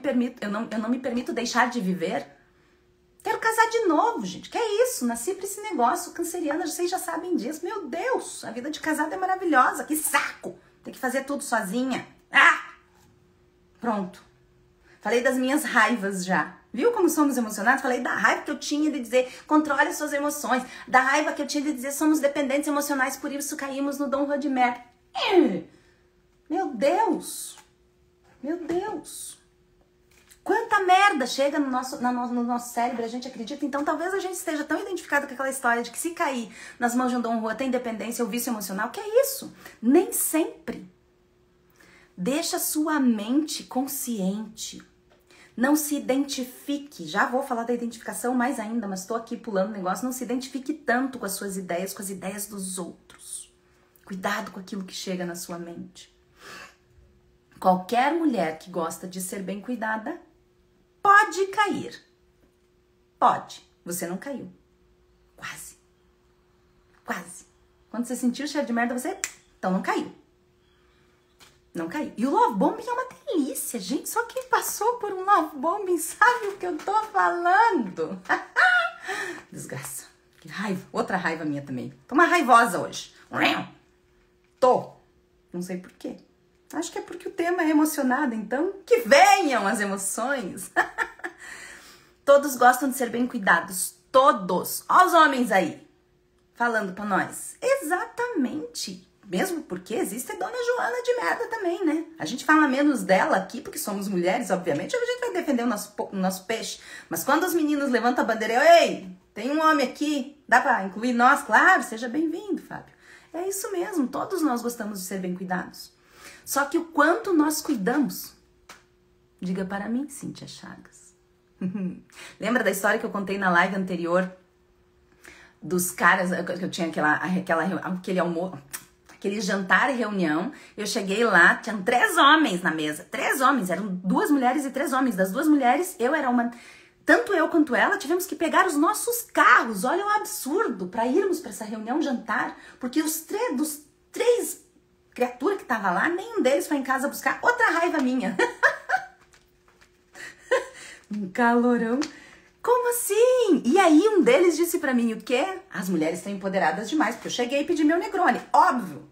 permito deixar de viver. Quero casar de novo, gente. Que é isso? Nasci pra esse negócio canceriana, vocês já sabem disso. Meu Deus, a vida de casada é maravilhosa. Que saco! Tem que fazer tudo sozinha. Ah! Pronto. Falei das minhas raivas já. Viu como somos emocionados? Falei da raiva que eu tinha de dizer controle as suas emoções. Da raiva que eu tinha de dizer somos dependentes emocionais, por isso caímos no Dom Juan de merda. Meu Deus! Meu Deus! Quanta merda chega no nosso cérebro, a gente acredita. Então talvez a gente esteja tão identificado com aquela história de que se cair nas mãos de um Dom Juan tem dependência ou vício emocional. Que é isso? Nem sempre. Deixa sua mente consciente. Não se identifique. Já vou falar da identificação mais ainda, mas estou aqui pulando o negócio. Não se identifique tanto com as suas ideias, com as ideias dos outros. Cuidado com aquilo que chega na sua mente. Qualquer mulher que gosta de ser bem cuidada pode cair. Pode. Você não caiu. Quase. Quase. Quando você sentiu o cheiro de merda, você... Então não caiu. Não caiu. E o love bombing é uma delícia, gente. Só quem passou por um love bombing sabe o que eu tô falando. Desgraça. Que raiva. Outra raiva minha também. Tô uma raivosa hoje. Tô. Não sei por quê. Acho que é porque o tema é emocionado, então que venham as emoções. Todos gostam de ser bem cuidados. Todos. Ó os homens aí. Falando pra nós. Exatamente. Mesmo porque existe a Dona Joana de merda também, né? A gente fala menos dela aqui, porque somos mulheres, obviamente, a gente vai defender o nosso peixe. Mas quando os meninos levantam a bandeira, ei, tem um homem aqui, dá pra incluir nós? Claro, seja bem-vindo, Fábio. É isso mesmo, todos nós gostamos de ser bem cuidados. Só que o quanto nós cuidamos? Diga para mim, Cíntia Chagas. Lembra da história que eu contei na live anterior? Dos caras, que eu tinha aquele jantar e reunião, eu cheguei lá, tinham 3 homens na mesa. 3 homens, eram 2 mulheres e 3 homens. Das 2 mulheres, eu era uma... Tanto eu quanto ela tivemos que pegar os nossos carros, olha o absurdo, para irmos para essa reunião jantar, porque dos 3 criaturas que tava lá, nenhum deles foi em casa buscar. Outra raiva minha. Um calorão. Como assim? E aí um deles disse pra mim o quê? As mulheres estão empoderadas demais, porque eu cheguei e pedi meu Negroni. Óbvio.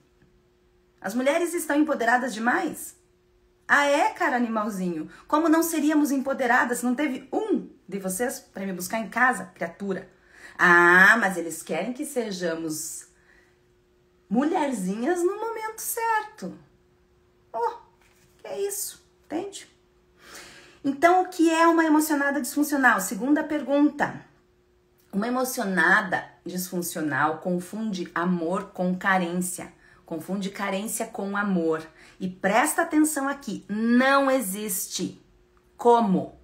As mulheres estão empoderadas demais? Ah, é, cara animalzinho? Como não seríamos empoderadas? Não teve um de vocês pra me buscar em casa, criatura? Ah, mas eles querem que sejamos mulherzinhas no momento certo. Oh, que é isso? Entende? Então, o que é uma emocionada disfuncional? Segunda pergunta. Uma emocionada disfuncional confunde amor com carência. Confunde carência com amor. E presta atenção aqui, não existe como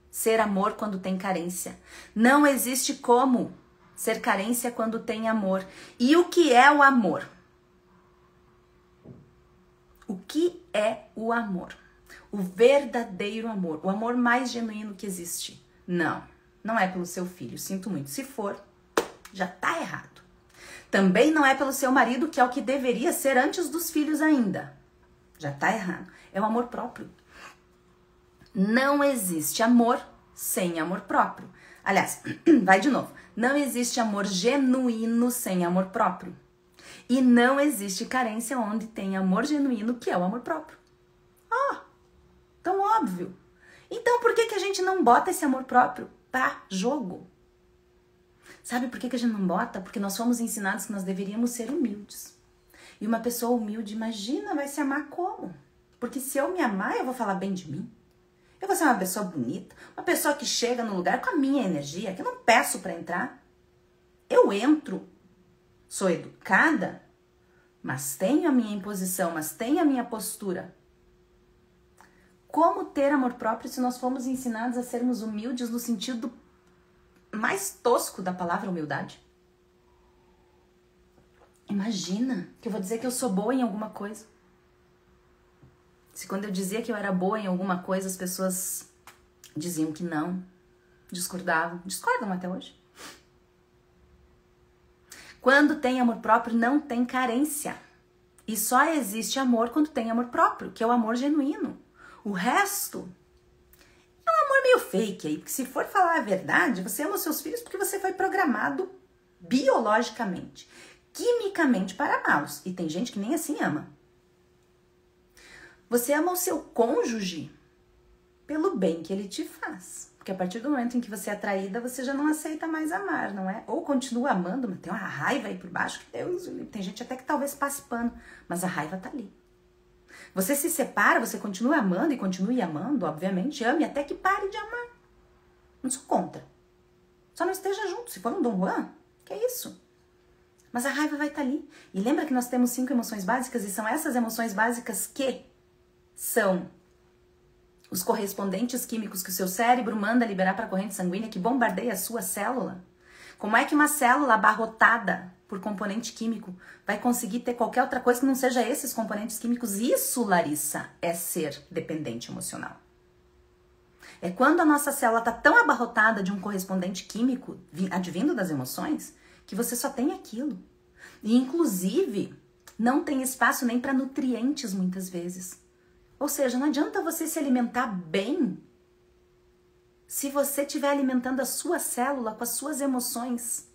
ser amor quando tem carência. Não existe como ser carência quando tem amor. E o que é o amor? O que é o amor? O verdadeiro amor, o amor mais genuíno que existe. Não, não é pelo seu filho, sinto muito. Se for, já tá errado. Também não é pelo seu marido, que é o que deveria ser antes dos filhos ainda. Já tá errado. É o amor próprio. Não existe amor sem amor próprio. Aliás, vai de novo. Não existe amor genuíno sem amor próprio. E não existe carência onde tem amor genuíno, que é o amor próprio. Tão óbvio. Então, por que a gente não bota esse amor próprio pra jogo? Sabe por que a gente não bota? Porque nós fomos ensinados que nós deveríamos ser humildes. E uma pessoa humilde, imagina, vai se amar como? Porque se eu me amar, eu vou falar bem de mim. Eu vou ser uma pessoa bonita, uma pessoa que chega no lugar com a minha energia, que eu não peço pra entrar. Eu entro, sou educada, mas tenho a minha imposição, mas tenho a minha postura. Como ter amor próprio se nós fomos ensinados a sermos humildes no sentido mais tosco da palavra humildade? Imagina que eu vou dizer que eu sou boa em alguma coisa. Se quando eu dizia que eu era boa em alguma coisa, as pessoas diziam que não, discordam até hoje. Quando tem amor próprio, não tem carência. E só existe amor quando tem amor próprio, que é o amor genuíno. O resto é um amor meio fake aí, porque se for falar a verdade, você ama os seus filhos porque você foi programado biologicamente, quimicamente para amá-los. E tem gente que nem assim ama. Você ama o seu cônjuge pelo bem que ele te faz. Porque a partir do momento em que você é traída, você já não aceita mais amar, não é? Ou continua amando, mas tem uma raiva aí por baixo, que Deus, tem gente até que talvez passe pano, mas a raiva tá ali. Você se separa, você continua amando e continue amando, obviamente, ame até que pare de amar. Não sou contra. Só não esteja junto. Se for um Dom Juan, que é isso? Mas a raiva vai estar ali. E lembra que nós temos 5 emoções básicas, e são essas emoções básicas que são os correspondentes químicos que o seu cérebro manda liberar para a corrente sanguínea que bombardeia a sua célula. Como é que uma célula abarrotada por componente químico vai conseguir ter qualquer outra coisa que não seja esses componentes químicos? Isso, Larissa, é ser dependente emocional. É quando a nossa célula está tão abarrotada de um correspondente químico advindo das emoções que você só tem aquilo. E, inclusive, não tem espaço nem para nutrientes muitas vezes. Ou seja, não adianta você se alimentar bem se você estiver alimentando a sua célula com as suas emoções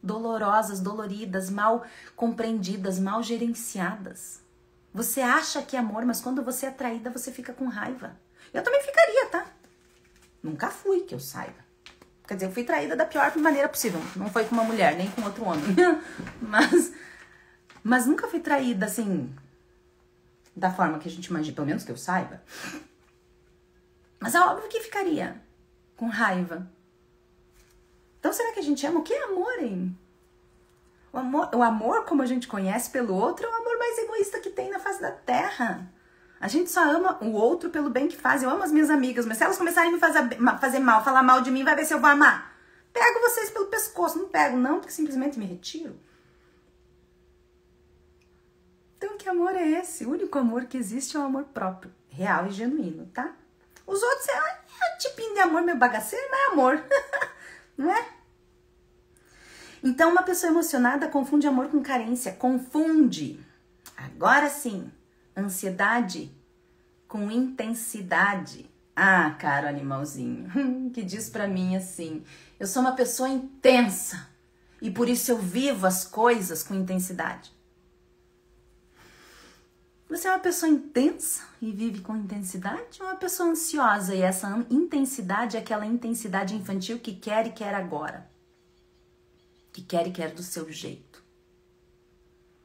dolorosas, doloridas, mal compreendidas, mal gerenciadas. Você acha que é amor, mas quando você é traída, você fica com raiva. Eu também ficaria, tá? Nunca fui, que eu saiba. Quer dizer, eu fui traída da pior maneira possível. Não foi com uma mulher, nem com outro homem. Mas nunca fui traída, assim, da forma que a gente imagina, pelo menos que eu saiba. Mas é óbvio que ficaria com raiva. Então, será que a gente ama? O que é amor, hein? O amor, como a gente conhece pelo outro, é o amor mais egoísta que tem na face da terra. A gente só ama o outro pelo bem que faz. Eu amo as minhas amigas, mas se elas começarem a me fazer mal, falar mal de mim, vai ver se eu vou amar. Pego vocês pelo pescoço. Não pego, não, porque simplesmente me retiro. Então, que amor é esse? O único amor que existe é o amor próprio, real e genuíno, tá? Os outros é um tipinho de amor meio bagaceiro, mas é amor. Não é? Então, uma pessoa emocionada confunde amor com carência. Confunde. Agora sim. Ansiedade com intensidade. Ah, caro animalzinho, que diz pra mim assim: eu sou uma pessoa intensa e por isso eu vivo as coisas com intensidade. Você é uma pessoa intensa e vive com intensidade ou uma pessoa ansiosa e essa intensidade é aquela intensidade infantil que quer e quer agora? Que quer e quer do seu jeito?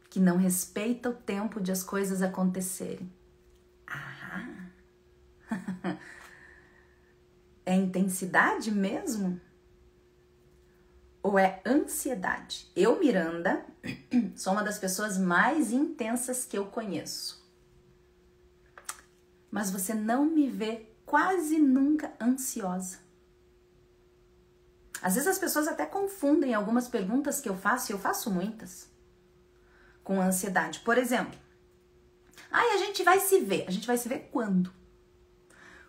Que não respeita o tempo de as coisas acontecerem? Ah! É intensidade mesmo? Ou é ansiedade? Eu, Miranda, sou uma das pessoas mais intensas que eu conheço. Mas você não me vê quase nunca ansiosa. Às vezes as pessoas até confundem algumas perguntas que eu faço, e eu faço muitas, com ansiedade. Por exemplo, a gente vai se ver. A gente vai se ver quando?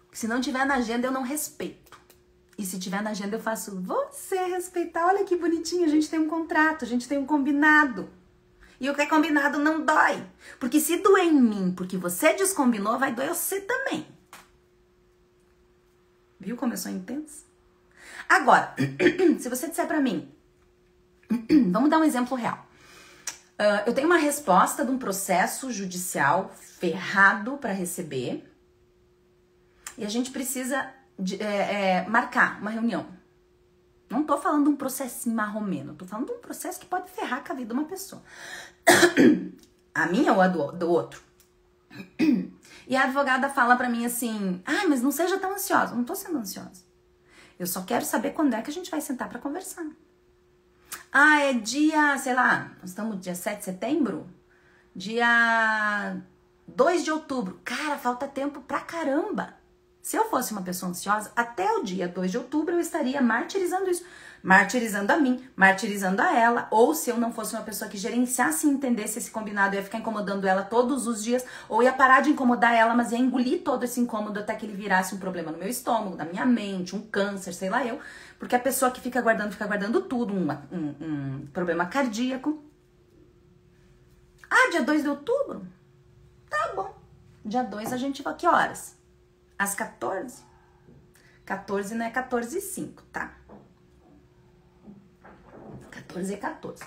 Porque se não tiver na agenda, eu não respeito. E se tiver na agenda, eu faço você respeitar. Olha que bonitinho, a gente tem um contrato, a gente tem um combinado. E o que é combinado não dói. Porque se doer em mim, porque você descombinou, vai doer você também. Viu como eu sou intensa? Agora, se você disser pra mim, vamos dar um exemplo real. Eu tenho uma resposta de um processo judicial ferrado para receber e a gente precisa marcar uma reunião. Não tô falando de um processinho marromeno, tô falando de um processo que pode ferrar com a vida de uma pessoa. A minha ou a do outro. E a advogada fala pra mim assim: mas não seja tão ansiosa. Não tô sendo ansiosa. Eu só quero saber quando é que a gente vai sentar pra conversar. É dia, sei lá, nós estamos dia 7 de setembro? Dia 2 de outubro. Cara, falta tempo pra caramba. Se eu fosse uma pessoa ansiosa, até o dia 2 de outubro eu estaria martirizando isso. martirizando a mim, martirizando a ela, ou se eu não fosse uma pessoa que gerenciasse e entendesse esse combinado, eu ia ficar incomodando ela todos os dias, ou ia parar de incomodar ela, mas ia engolir todo esse incômodo até que ele virasse um problema no meu estômago, na minha mente, um câncer, sei lá eu, porque a pessoa que fica guardando tudo, um problema cardíaco. Ah, dia 2 de outubro? Tá bom. Dia 2 a gente vai, que horas? Às 14? 14 não é 14h05, tá? 14 é 14.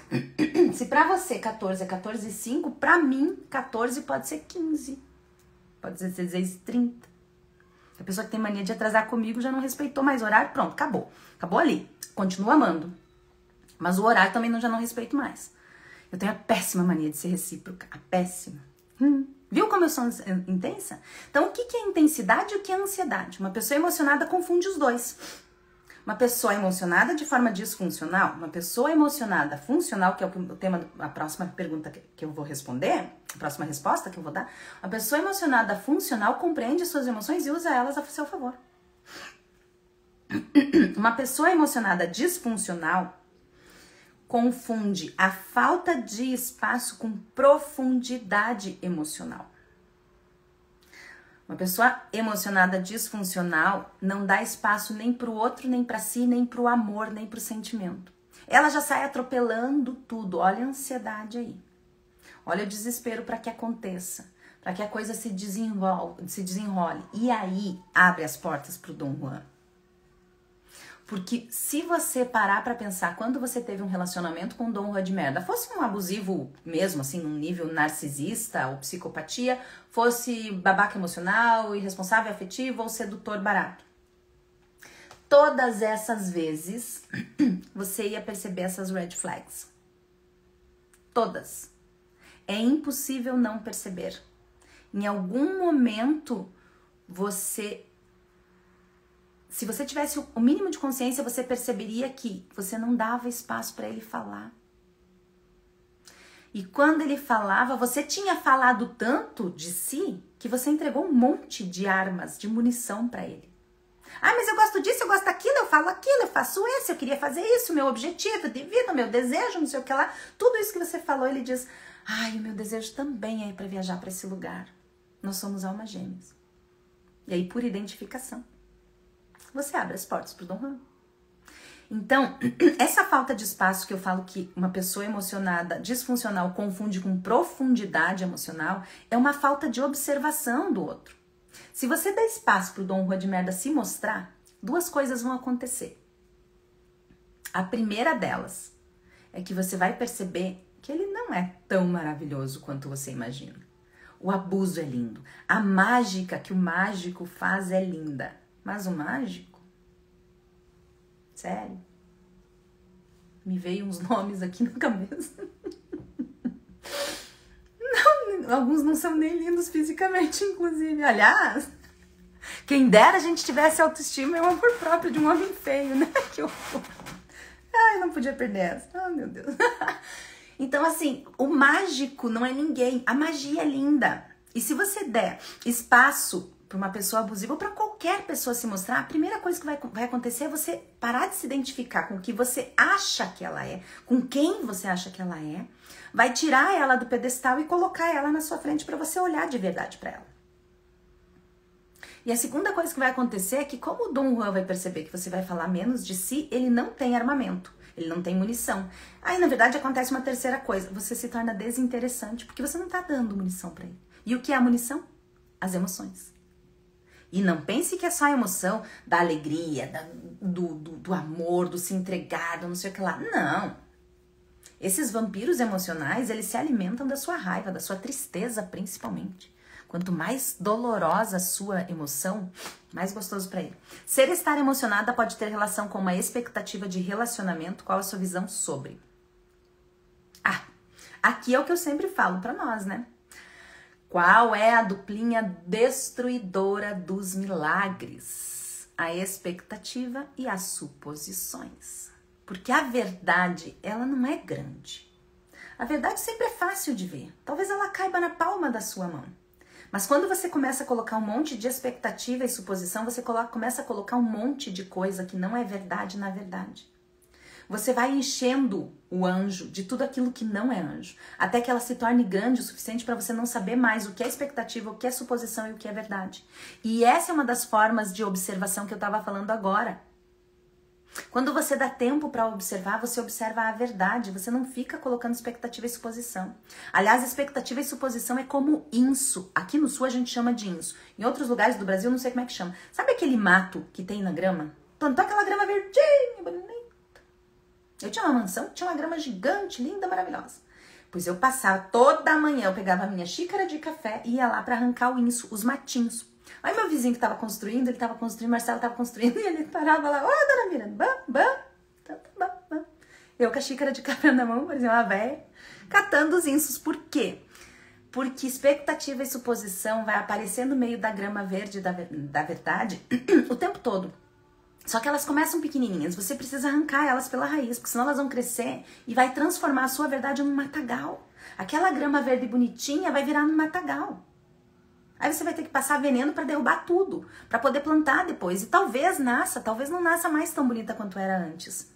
Se pra você 14 é 14h05, pra mim 14 pode ser 15. Pode ser 16h30. A pessoa que tem mania de atrasar comigo já não respeitou mais o horário, pronto, acabou. Acabou ali. Continuo amando. Mas o horário também já não respeito mais. Eu tenho a péssima mania de ser recíproca. A péssima. Viu como eu sou intensa? Então, o que é intensidade e o que é ansiedade? Uma pessoa emocionada confunde os dois. Uma pessoa emocionada de forma disfuncional, uma pessoa emocionada funcional, que é o tema da próxima pergunta que eu vou responder, a próxima resposta que eu vou dar. Uma pessoa emocionada funcional compreende suas emoções e usa elas a seu favor. Uma pessoa emocionada disfuncional confunde a falta de espaço com profundidade emocional. Uma pessoa emocionada disfuncional não dá espaço nem para o outro, nem para si, nem para o amor, nem para o sentimento. Ela já sai atropelando tudo. Olha a ansiedade aí. Olha o desespero para que aconteça, para que a coisa se desenrole. E aí abre as portas para o Dom Juan. Porque se você parar pra pensar, quando você teve um relacionamento com um Dom Juan de merda, fosse um abusivo mesmo, assim, num nível narcisista ou psicopatia, fosse babaca emocional, irresponsável afetivo ou sedutor barato. Todas essas vezes, você ia perceber essas red flags. Todas. É impossível não perceber. Em algum momento, se você tivesse o mínimo de consciência, você perceberia que você não dava espaço para ele falar. E quando ele falava, você tinha falado tanto de si que você entregou um monte de armas, de munição para ele. Ah, mas eu gosto disso, eu gosto daquilo, eu falo aquilo, eu faço isso, eu queria fazer isso, meu objetivo de vida, meu desejo, não sei o que lá. Tudo isso que você falou, ele diz, ai, o meu desejo também é ir para viajar para esse lugar. Nós somos almas gêmeas. E aí, por identificação, você abre as portas pro Dom Juan. Então, essa falta de espaço que eu falo que uma pessoa emocionada, disfuncional, confunde com profundidade emocional, é uma falta de observação do outro. Se você der espaço pro Dom Juan de merda se mostrar, duas coisas vão acontecer. A primeira delas é que você vai perceber que ele não é tão maravilhoso quanto você imagina. O abuso é lindo. A mágica que o mágico faz é linda. Mas o mágico? Sério? Me veio uns nomes aqui na cabeça. Não, alguns não são nem lindos fisicamente, inclusive. Aliás, quem dera a gente tivesse autoestima e o amor próprio de um homem feio, né? Que horror. Ai, não podia perder essa. Oh, meu Deus. Então, assim, o mágico não é ninguém. A magia é linda. E se você der espaço para uma pessoa abusiva ou para qualquer pessoa se mostrar, a primeira coisa que vai acontecer é você parar de se identificar com o que você acha que ela é, com quem você acha que ela é, vai tirar ela do pedestal e colocar ela na sua frente para você olhar de verdade para ela. E a segunda coisa que vai acontecer é que, como o Dom Juan vai perceber que você vai falar menos de si, ele não tem armamento, ele não tem munição. Aí, na verdade, acontece uma terceira coisa, você se torna desinteressante, porque você não tá dando munição para ele. E o que é a munição? As emoções. E não pense que é só a emoção da alegria, do amor, do se entregar, do não sei o que lá. Não. Esses vampiros emocionais, eles se alimentam da sua raiva, da sua tristeza, principalmente. Quanto mais dolorosa a sua emoção, mais gostoso para ele. Ser estar emocionada pode ter relação com uma expectativa de relacionamento. Qual a sua visão sobre? Ah, aqui é o que eu sempre falo para nós, né? Qual é a duplinha destruidora dos milagres? A expectativa e as suposições. Porque a verdade, ela não é grande. A verdade sempre é fácil de ver. Talvez ela caiba na palma da sua mão. Mas quando você começa a colocar um monte de expectativa e suposição, você começa a colocar um monte de coisa que não é verdade na verdade. Você vai enchendo o anjo de tudo aquilo que não é anjo, até que ela se torne grande o suficiente para você não saber mais o que é expectativa, o que é suposição e o que é verdade. E essa é uma das formas de observação que eu estava falando agora. Quando você dá tempo para observar, você observa a verdade, você não fica colocando expectativa e suposição. Aliás, expectativa e suposição é como inso. Aqui no sul a gente chama de inso. Em outros lugares do Brasil, não sei como é que chama. Sabe aquele mato que tem na grama? Plantou aquela grama verdinha, bonita. Eu tinha uma mansão que tinha uma grama gigante, linda, maravilhosa. Pois eu passava toda manhã, eu pegava a minha xícara de café e ia lá para arrancar o inso, os matinhos. Aí meu vizinho que tava construindo, Marcelo tava construindo, e ele parava lá, ô, dona Miranda, bam. Eu com a xícara de café na mão, parecia uma véia, catando os insos. Por quê? Porque expectativa e suposição vai aparecer no meio da grama verde da verdade o tempo todo. Só que elas começam pequenininhas, você precisa arrancar elas pela raiz, porque senão elas vão crescer e vai transformar a sua verdade num matagal. Aquela grama verde bonitinha vai virar num matagal. Aí você vai ter que passar veneno para derrubar tudo, para poder plantar depois. E talvez não nasça mais tão bonita quanto era antes.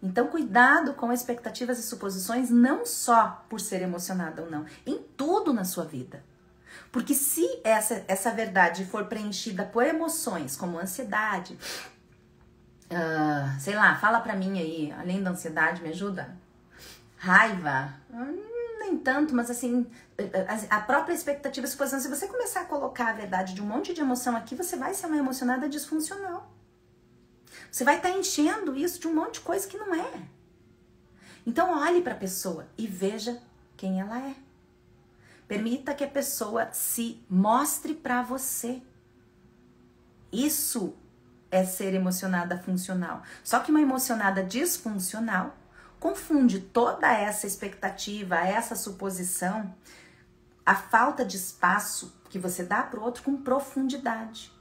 Então, cuidado com expectativas e suposições, não só por ser emocionada ou não, em tudo na sua vida. Porque se essa verdade for preenchida por emoções, como ansiedade, sei lá, fala pra mim aí, além da ansiedade, me ajuda? Raiva, nem tanto, mas assim, a própria expectativa e suposição, se você começar a colocar a verdade de um monte de emoção aqui, você vai ser uma emocionada disfuncional. Você vai estar enchendo isso de um monte de coisa que não é. Então olhe para a pessoa e veja quem ela é. Permita que a pessoa se mostre para você. Isso é ser emocionada funcional. Só que uma emocionada disfuncional confunde toda essa expectativa, essa suposição, a falta de espaço que você dá para o outro com profundidade.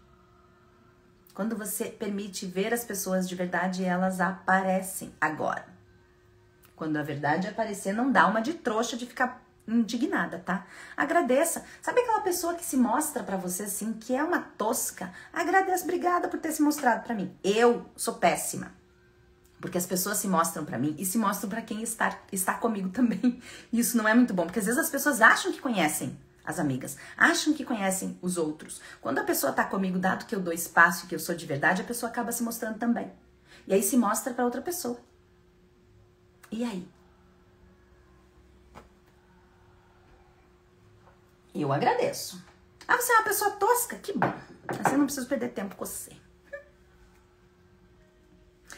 Quando você permite ver as pessoas de verdade, elas aparecem. Agora, quando a verdade aparecer, não dá uma de trouxa de ficar indignada, tá? Agradeça. Sabe aquela pessoa que se mostra pra você assim, que é uma tosca? Agradeça, obrigada por ter se mostrado pra mim. Eu sou péssima. Porque as pessoas se mostram pra mim e se mostram pra quem está comigo também. Isso não é muito bom, porque às vezes as pessoas acham que conhecem as amigas, acham que conhecem os outros. Quando a pessoa tá comigo, dado que eu dou espaço e que eu sou de verdade, a pessoa acaba se mostrando também. E aí se mostra pra outra pessoa. E aí? Eu agradeço. Ah, você é uma pessoa tosca? Que bom. Assim eu não preciso perder tempo com você.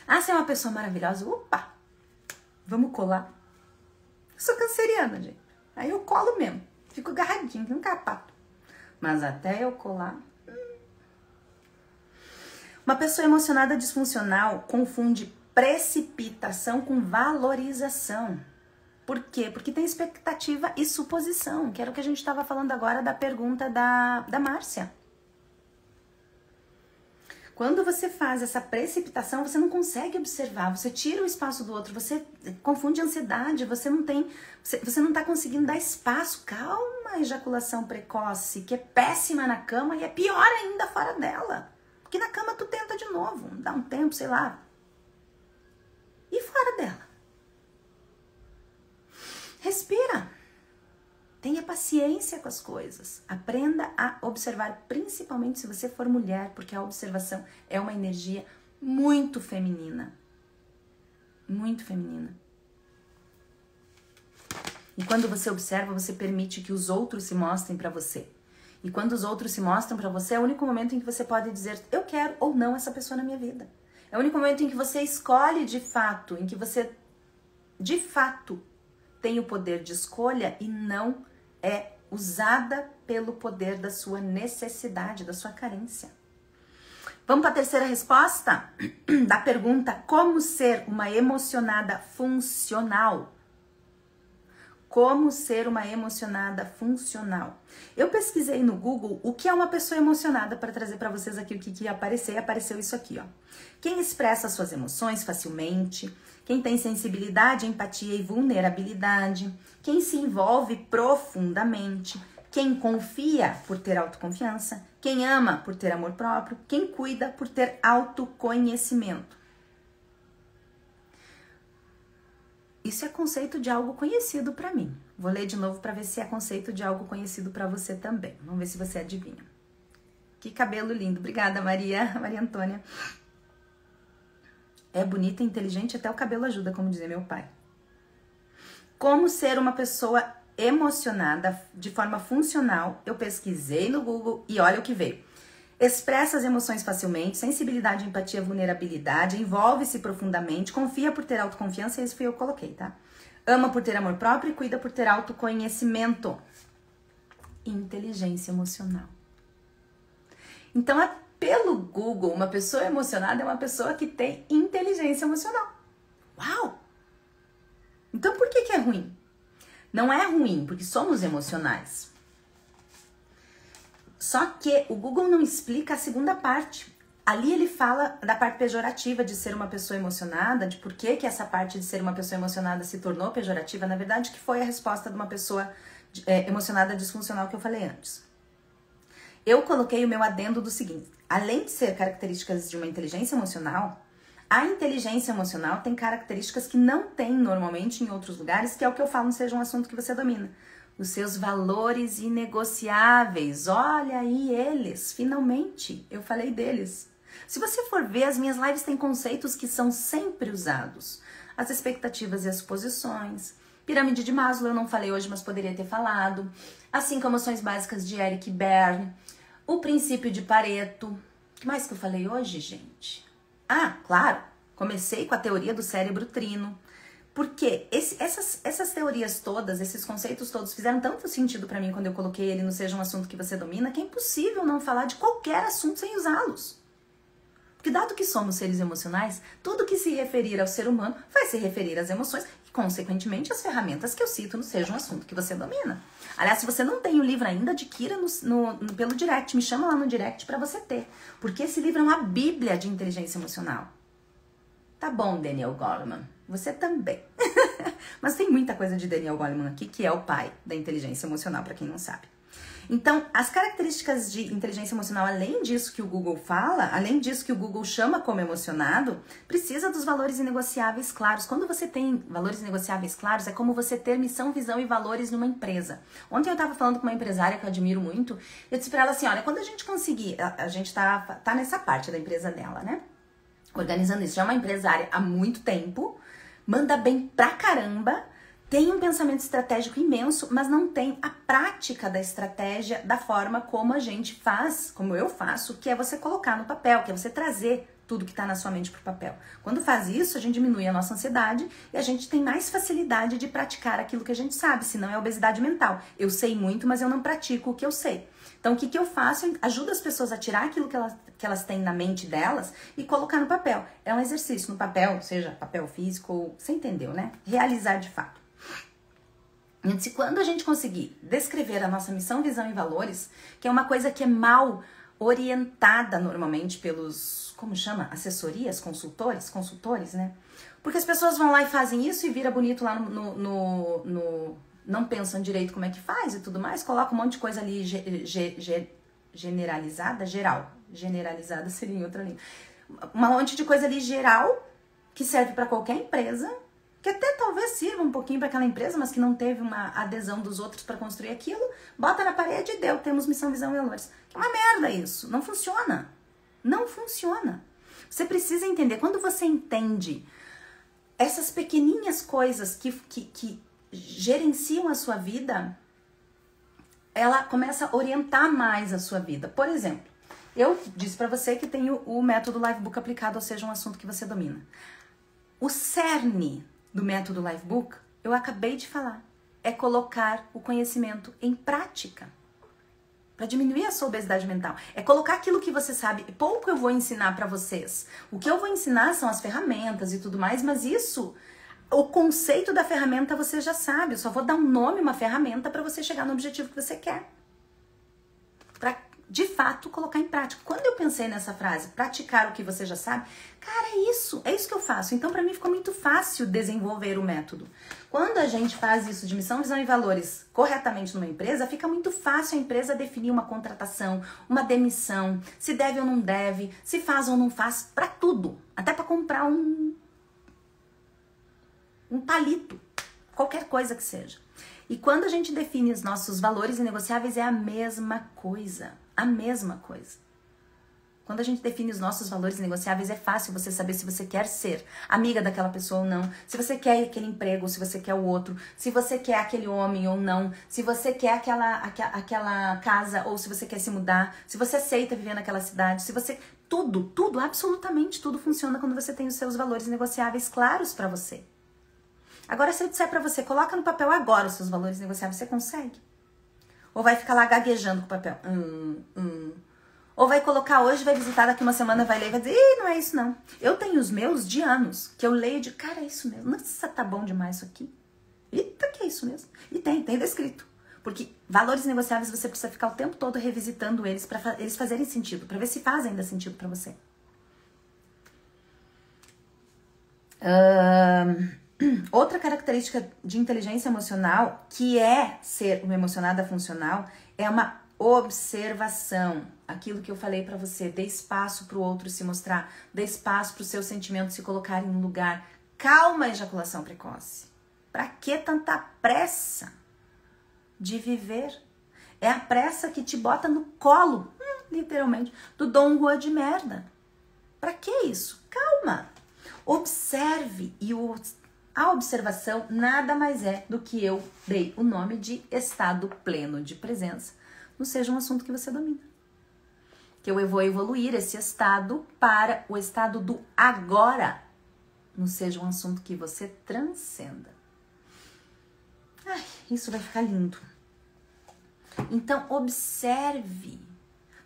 Ah, você é uma pessoa maravilhosa? Opa! Vamos colar. Eu sou canceriana, gente. Aí eu colo mesmo. Fico agarradinho, um carpato. Mas até eu colar... Uma pessoa emocionada disfuncional confunde precipitação com valorização. Por quê? Porque tem expectativa e suposição, que era o que a gente estava falando agora da pergunta da Márcia. Quando você faz essa precipitação, você não consegue observar, você tira o espaço do outro, você confunde ansiedade, você não tá conseguindo dar espaço. Calma, ejaculação precoce, que é péssima na cama e é pior ainda fora dela. Porque na cama tu tenta de novo, dá um tempo, sei lá. E fora dela? Respira. Tenha paciência com as coisas. Aprenda a observar, principalmente se você for mulher, porque a observação é uma energia muito feminina. Muito feminina. E quando você observa, você permite que os outros se mostrem pra você. E quando os outros se mostram pra você, é o único momento em que você pode dizer, eu quero ou não essa pessoa na minha vida. É o único momento em que você escolhe de fato, em que você, de fato, tem o poder de escolha e não é usada pelo poder da sua necessidade, da sua carência. Vamos para a terceira resposta da pergunta: como ser uma emocionada funcional? Como ser uma emocionada funcional? Eu pesquisei no Google o que é uma pessoa emocionada para trazer para vocês aqui o que ia aparecer, e apareceu isso aqui, ó. Quem expressa suas emoções facilmente, quem tem sensibilidade, empatia e vulnerabilidade, quem se envolve profundamente, quem confia por ter autoconfiança, quem ama por ter amor próprio, quem cuida por ter autoconhecimento. Isso é conceito de algo conhecido para mim. Vou ler de novo para ver se é conceito de algo conhecido para você também. Vamos ver se você adivinha. Que cabelo lindo. Obrigada, Maria Antônia. É bonita e inteligente, até o cabelo ajuda, como dizia meu pai. Como ser uma pessoa emocionada de forma funcional? Eu pesquisei no Google e olha o que veio. Expressa as emoções facilmente, sensibilidade, empatia, vulnerabilidade, envolve-se profundamente, confia por ter autoconfiança, isso foi eu que coloquei, tá? Ama por ter amor próprio e cuida por ter autoconhecimento. Inteligência emocional. Então, pelo Google, uma pessoa emocionada é uma pessoa que tem inteligência emocional. Uau! Então, por que é ruim? Não é ruim, porque somos emocionais. Só que o Google não explica a segunda parte. Ali ele fala da parte pejorativa de ser uma pessoa emocionada, de por que essa parte de ser uma pessoa emocionada se tornou pejorativa. Na verdade, que foi a resposta de uma pessoa emocionada disfuncional que eu falei antes. Eu coloquei o meu adendo do seguinte: além de ser características de uma inteligência emocional, a inteligência emocional tem características que não tem normalmente em outros lugares, que é o que eu falo no Seja um Assunto que Você Domina. Os seus valores inegociáveis. Olha aí eles, finalmente, eu falei deles. Se você for ver, as minhas lives têm conceitos que são sempre usados. As expectativas e as suposições. Pirâmide de Maslow eu não falei hoje, mas poderia ter falado. As 5 emoções básicas de Eric Berne. O princípio de Pareto. O que mais que eu falei hoje, gente? Ah, claro, comecei com a teoria do cérebro trino. Porque essas teorias todas, esses conceitos todos fizeram tanto sentido pra mim quando eu coloquei ele no Seja um Assunto que Você Domina, que é impossível não falar de qualquer assunto sem usá-los. Porque dado que somos seres emocionais, tudo que se referir ao ser humano vai se referir às emoções e, consequentemente, às ferramentas que eu cito no Seja um Assunto que Você Domina. Aliás, se você não tem o livro ainda, adquira pelo direct, me chama lá no direct pra você ter. Porque esse livro é uma bíblia de inteligência emocional. Tá bom, Daniel Goleman. Você também. Mas tem muita coisa de Daniel Goleman aqui, que é o pai da inteligência emocional, para quem não sabe. Então, as características de inteligência emocional, além disso que o Google fala, além disso que o Google chama como emocionado, precisa dos valores inegociáveis claros. Quando você tem valores inegociáveis claros, é como você ter missão, visão e valores numa empresa. Ontem eu estava falando com uma empresária que eu admiro muito, eu disse para ela assim, olha, quando a gente conseguir, a gente tá nessa parte da empresa dela, né? Organizando isso, já é uma empresária há muito tempo, manda bem pra caramba, tem um pensamento estratégico imenso, mas não tem a prática da estratégia da forma como a gente faz, como eu faço, que é você colocar no papel, que é você trazer tudo que está na sua mente pro papel. Quando faz isso, a gente diminui a nossa ansiedade e a gente tem mais facilidade de praticar aquilo que a gente sabe, senão é obesidade mental. Eu sei muito, mas eu não pratico o que eu sei. Então, o que eu faço? Eu ajudo as pessoas a tirar aquilo que elas têm na mente delas e colocar no papel. É um exercício no papel, seja papel físico ou... Você entendeu, né? Realizar de fato. E quando a gente conseguir descrever a nossa missão, visão e valores, que é uma coisa que é mal orientada normalmente pelos... Como chama? Assessorias? Consultores, né? Porque as pessoas vão lá e fazem isso e vira bonito lá não pensam direito como é que faz e tudo mais, coloca um monte de coisa ali generalizada, geral. Generalizada seria em outra língua. Um monte de coisa ali geral, que serve para qualquer empresa, que até talvez sirva um pouquinho para aquela empresa, mas que não teve uma adesão dos outros para construir aquilo, bota na parede e deu, temos missão, visão e valores. Que é uma merda isso, não funciona. Não funciona. Você precisa entender, quando você entende essas pequenininhas coisas que gerenciam a sua vida, ela começa a orientar mais a sua vida. Por exemplo, eu disse pra você que tenho o método Livebook aplicado, ou seja, um assunto que você domina. O cerne do método Livebook, eu acabei de falar, é colocar o conhecimento em prática. Para diminuir a sua obesidade mental. É colocar aquilo que você sabe. Pouco eu vou ensinar pra vocês. O que eu vou ensinar são as ferramentas e tudo mais, mas isso... O conceito da ferramenta você já sabe, eu só vou dar um nome, uma ferramenta para você chegar no objetivo que você quer. Para, de fato, colocar em prática. Quando eu pensei nessa frase, praticar o que você já sabe, cara, é isso que eu faço. Então, para mim, ficou muito fácil desenvolver o método. Quando a gente faz isso de missão, visão e valores corretamente numa empresa, fica muito fácil a empresa definir uma contratação, uma demissão, se deve ou não deve, se faz ou não faz, para tudo. Até para comprar um palito, qualquer coisa que seja. E quando a gente define os nossos valores inegociáveis, é a mesma coisa, a mesma coisa. Quando a gente define os nossos valores negociáveis, é fácil você saber se você quer ser amiga daquela pessoa ou não, se você quer aquele emprego ou se você quer o outro, se você quer aquele homem ou não, se você quer aquela casa ou se você quer se mudar, se você aceita viver naquela cidade, se você... Tudo, absolutamente tudo funciona quando você tem os seus valores negociáveis claros pra você. Agora, se eu disser pra você, coloca no papel agora os seus valores negociáveis, você consegue? Ou vai ficar lá gaguejando com o papel? Ou vai colocar hoje, vai visitar, daqui uma semana vai ler e vai dizer, ih, não é isso não. Eu tenho os meus de anos, que eu leio de, cara, é isso mesmo. Nossa, tá bom demais isso aqui. Eita, que é isso mesmo. E tem descrito. Porque valores negociáveis você precisa ficar o tempo todo revisitando eles para eles fazerem sentido, para ver se fazem ainda sentido para você. Outra característica de inteligência emocional, que é ser uma emocionada funcional, é uma observação. Aquilo que eu falei pra você, dê espaço pro outro se mostrar, dê espaço pro seus sentimentos se colocarem no lugar. Calma a ejaculação precoce. Pra que tanta pressa de viver? É a pressa que te bota no colo, literalmente, do Dom Juan de merda. Pra que isso? Calma. Observe. E a observação nada mais é do que eu dei o nome de estado pleno de presença. Não seja um assunto que você domina. Que eu vou evoluir esse estado para o estado do agora. Não seja um assunto que você transcenda. Ai, isso vai ficar lindo. Então, observe.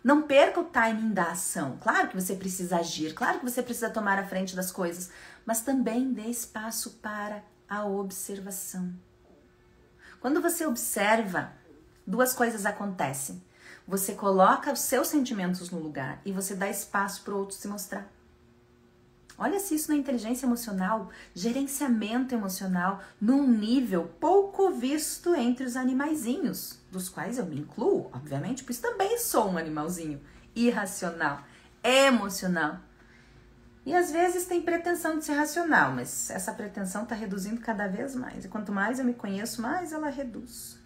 Não perca o timing da ação. Claro que você precisa agir, claro que você precisa tomar a frente das coisas, mas também dê espaço para a observação. Quando você observa, duas coisas acontecem. Você coloca os seus sentimentos no lugar e você dá espaço para o outro se mostrar. Olha se isso na inteligência emocional, gerenciamento emocional, num nível pouco visto entre os animaizinhos, dos quais eu me incluo, obviamente, pois também sou um animalzinho irracional, emocional. E às vezes tem pretensão de ser racional, mas essa pretensão está reduzindo cada vez mais. E quanto mais eu me conheço, mais ela reduz.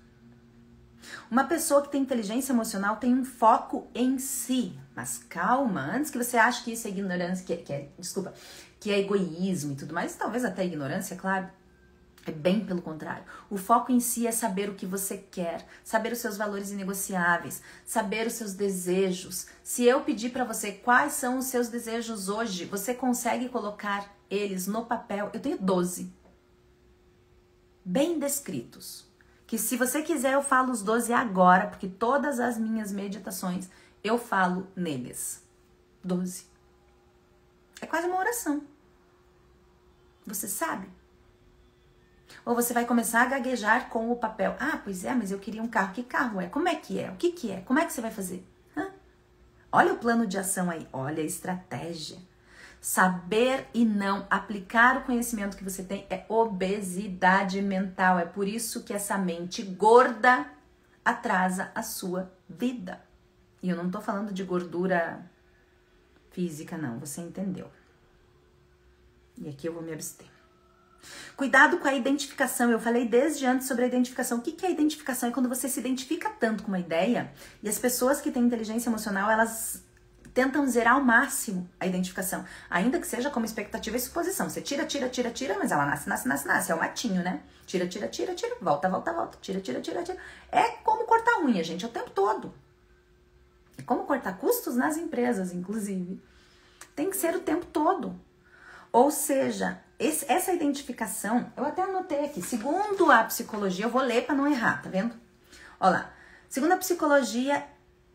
Uma pessoa que tem inteligência emocional tem um foco em si. Mas calma, antes que você ache que isso é ignorância, que é egoísmo e tudo mais, talvez até ignorância, claro. É bem pelo contrário. O foco em si é saber o que você quer, saber os seus valores inegociáveis, saber os seus desejos. Se eu pedir para você quais são os seus desejos hoje, você consegue colocar eles no papel? Eu tenho 12. Bem descritos. Que se você quiser eu falo os 12 agora, porque todas as minhas meditações eu falo neles. 12. É quase uma oração. Você sabe? Ou você vai começar a gaguejar com o papel. Ah, pois é, mas eu queria um carro. Que carro é? Como é que é? O que que é? Como é que você vai fazer? Olha o plano de ação aí. Olha a estratégia. Saber e não aplicar o conhecimento que você tem é obesidade mental. É por isso que essa mente gorda atrasa a sua vida. E eu não tô falando de gordura física, não. Você entendeu. E aqui eu vou me abster. Cuidado com a identificação. Eu falei desde antes sobre a identificação. O que é a identificação? É quando você se identifica tanto com uma ideia e as pessoas que têm inteligência emocional, elas tentam zerar ao máximo a identificação. Ainda que seja como expectativa e suposição. Você tira, mas ela nasce. É o matinho, né? Tira, volta. Tira. É como cortar unha, gente, o tempo todo. É como cortar custos nas empresas, inclusive. Tem que ser o tempo todo. Ou seja, essa identificação, eu até anotei aqui, segundo a psicologia, eu vou ler para não errar, tá vendo? Olha lá, segundo a psicologia,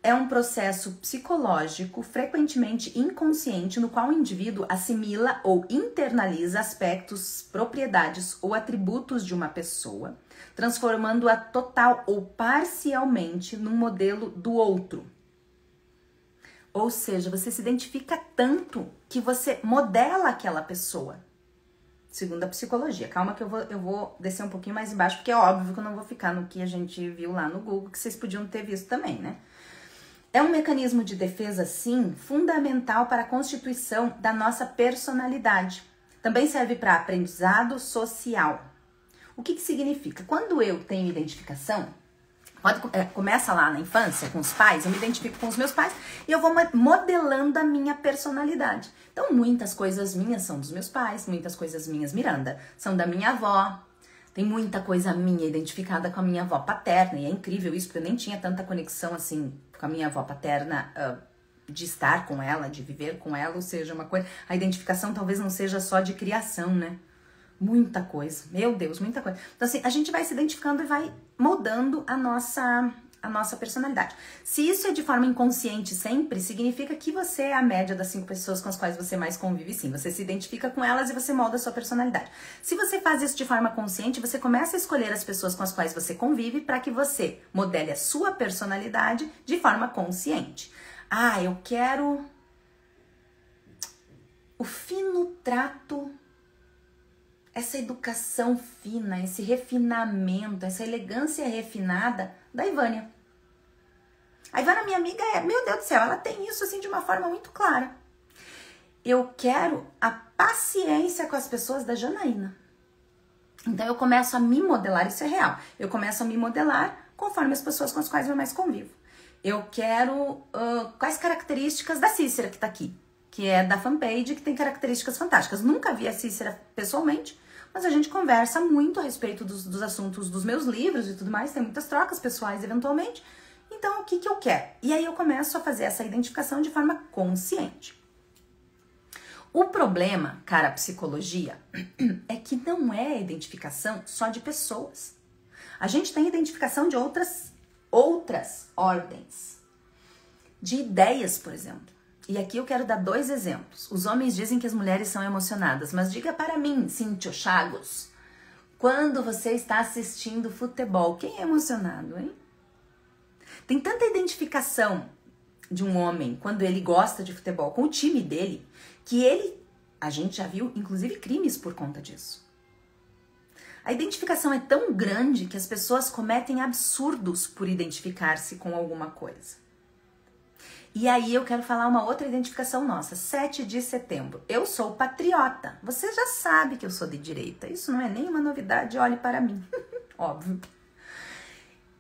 é um processo psicológico frequentemente inconsciente no qual o indivíduo assimila ou internaliza aspectos, propriedades ou atributos de uma pessoa, transformando-a total ou parcialmente num modelo do outro. Ou seja, você se identifica tanto que você modela aquela pessoa. Segundo a psicologia. Calma que eu vou descer um pouquinho mais embaixo, porque é óbvio que eu não vou ficar no que a gente viu lá no Google, que vocês podiam ter visto também, né? É um mecanismo de defesa, sim, fundamental para a constituição da nossa personalidade. Também serve para aprendizado social. O que significa? Quando eu tenho identificação, começa lá na infância com os pais, eu me identifico com os meus pais e eu vou modelando a minha personalidade. Então, muitas coisas minhas são dos meus pais, muitas coisas minhas, Miranda, são da minha avó. Tem muita coisa minha identificada com a minha avó paterna, e é incrível isso, porque eu nem tinha tanta conexão assim com a minha avó paterna, de estar com ela, de viver com ela, ou seja, uma coisa. A identificação talvez não seja só de criação, né? Muita coisa, meu Deus, muita coisa. Então, assim, a gente vai se identificando e vai moldando a nossa personalidade. Se isso é de forma inconsciente sempre, significa que você é a média das 5 pessoas com as quais você mais convive, sim. Você se identifica com elas e você molda a sua personalidade. Se você faz isso de forma consciente, você começa a escolher as pessoas com as quais você convive para que você modele a sua personalidade de forma consciente. Ah, eu quero o fino trato, essa educação fina, esse refinamento, essa elegância refinada da Ivânia. A Ivânia, minha amiga, meu Deus do céu, ela tem isso assim de uma forma muito clara. Eu quero a paciência com as pessoas da Janaína. Então eu começo a me modelar, isso é real. Eu começo a me modelar conforme as pessoas com as quais eu mais convivo. Eu quero quais características da Cícera que tá aqui, que é da fanpage, que tem características fantásticas. Nunca vi a Cícera pessoalmente, mas a gente conversa muito a respeito dos assuntos dos meus livros e tudo mais, tem muitas trocas pessoais eventualmente. Então, o que eu quero? E aí eu começo a fazer essa identificação de forma consciente. O problema, cara, psicologia, é que não é identificação só de pessoas. A gente tem identificação de outras ordens, de ideias, por exemplo. E aqui eu quero dar 2 exemplos. Os homens dizem que as mulheres são emocionadas, mas diga para mim, Cíntia Chagos, quando você está assistindo futebol, quem é emocionado, hein? Tem tanta identificação de um homem quando ele gosta de futebol com o time dele, que a gente já viu, inclusive, crimes por conta disso. A identificação é tão grande que as pessoas cometem absurdos por identificar-se com alguma coisa. E aí eu quero falar uma outra identificação nossa, 7 de setembro. Eu sou patriota. Você já sabe que eu sou de direita. Isso não é nenhuma novidade, olhe para mim. Óbvio.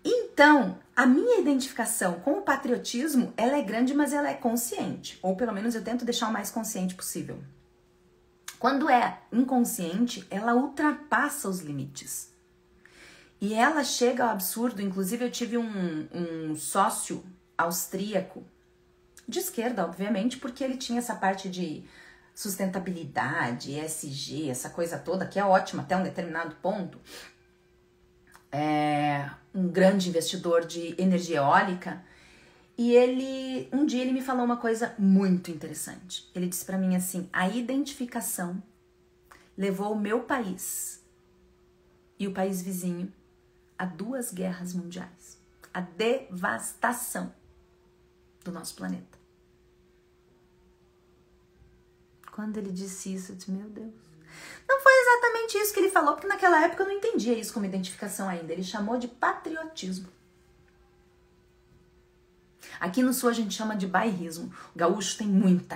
Então, a minha identificação com o patriotismo, ela é grande, mas ela é consciente. Ou pelo menos eu tento deixar o mais consciente possível. Quando é inconsciente, ela ultrapassa os limites. E ela chega ao absurdo. Inclusive, eu tive um sócio austríaco, de esquerda, obviamente, porque ele tinha essa parte de sustentabilidade, ESG, essa coisa toda, que é ótima até um determinado ponto. É um grande investidor de energia eólica. E um dia ele me falou uma coisa muito interessante. Ele disse para mim assim: a identificação levou o meu país e o país vizinho a 2 guerras mundiais. A devastação do nosso planeta. Quando ele disse isso, eu disse, meu Deus. Não foi exatamente isso que ele falou, porque naquela época eu não entendia isso como identificação ainda. Ele chamou de patriotismo. Aqui no Sul a gente chama de bairrismo. O gaúcho tem muito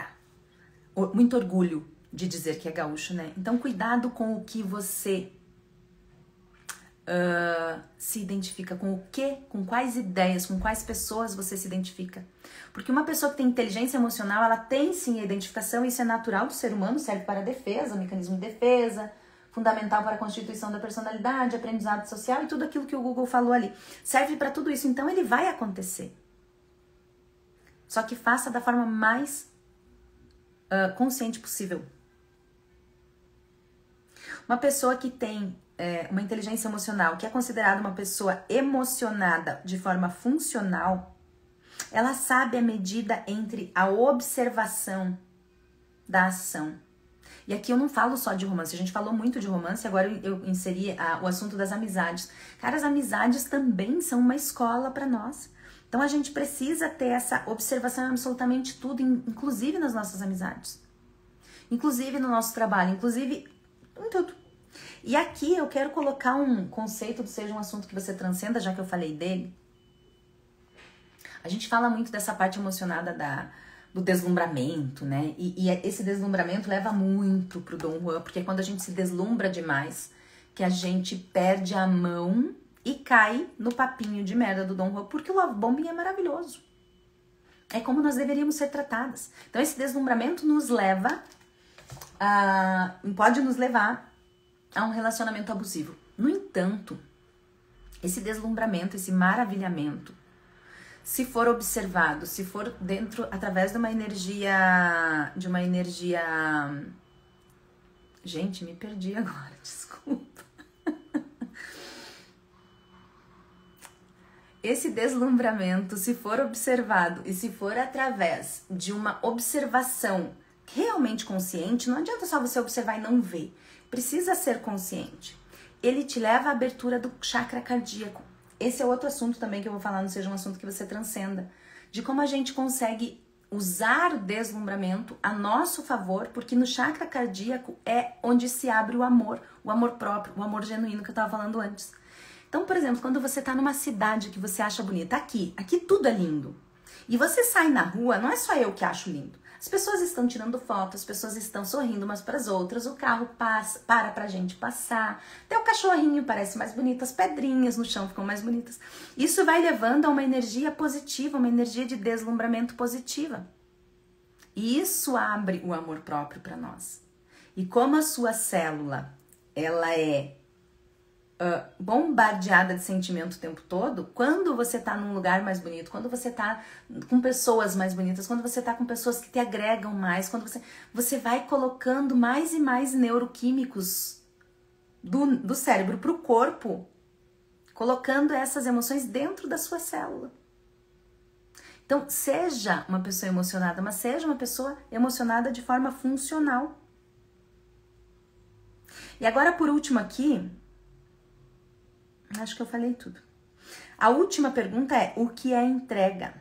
orgulho de dizer que é gaúcho, né? Então cuidado com o que você se identifica, com o quê, com quais ideias, com quais pessoas você se identifica. Porque uma pessoa que tem inteligência emocional, ela tem sim a identificação, isso é natural do ser humano, serve para a defesa, mecanismo de defesa, fundamental para a constituição da personalidade, aprendizado social e tudo aquilo que o Google falou ali. Serve para tudo isso, então ele vai acontecer. Só que faça da forma mais consciente possível. Uma pessoa que tem uma inteligência emocional, que é considerada uma pessoa emocionada de forma funcional, ela sabe a medida entre a observação da ação. E aqui eu não falo só de romance, a gente falou muito de romance, agora eu inseri o assunto das amizades. Cara, as amizades também são uma escola para nós. Então a gente precisa ter essa observação em absolutamente tudo, inclusive nas nossas amizades. Inclusive no nosso trabalho, inclusive em tudo. E aqui eu quero colocar um conceito do Seja um Assunto que Você Transcenda, já que eu falei dele. A gente fala muito dessa parte emocionada da do deslumbramento, né? E esse deslumbramento leva muito pro Dom Juan, porque é quando a gente se deslumbra demais que a gente perde a mão e cai no papinho de merda do Dom Juan, porque o love bombing é maravilhoso. É como nós deveríamos ser tratadas. Então esse deslumbramento nos leva pode nos levar a um relacionamento abusivo. No entanto, esse deslumbramento, esse maravilhamento, se for observado, se for dentro, através de uma energia, gente, me perdi agora, desculpa. Esse deslumbramento, se for observado e se for através de uma observação realmente consciente, não adianta só você observar e não ver, precisa ser consciente. Ele te leva à abertura do chakra cardíaco. Esse é outro assunto também que eu vou falar, não seja um assunto que você transcenda. De como a gente consegue usar o deslumbramento a nosso favor, porque no chakra cardíaco é onde se abre o amor próprio, o amor genuíno que eu estava falando antes. Então, por exemplo, quando você está numa cidade que você acha bonita, aqui tudo é lindo. E você sai na rua, não é só eu que acho lindo. As pessoas estão tirando fotos, as pessoas estão sorrindo umas para as outras, o carro para pra gente passar, até o cachorrinho parece mais bonito, as pedrinhas no chão ficam mais bonitas. Isso vai levando a uma energia positiva, uma energia de deslumbramento positiva. E isso abre o amor próprio para nós. E como a sua célula, ela é bombardeada de sentimento o tempo todo, quando você tá num lugar mais bonito, quando você tá com pessoas mais bonitas, quando você tá com pessoas que te agregam mais, quando você vai colocando mais e mais neuroquímicos do cérebro pro corpo, colocando essas emoções dentro da sua célula. Então, seja uma pessoa emocionada, mas seja uma pessoa emocionada de forma funcional. E agora, por último aqui, acho que eu falei tudo. A última pergunta é: o que é entrega?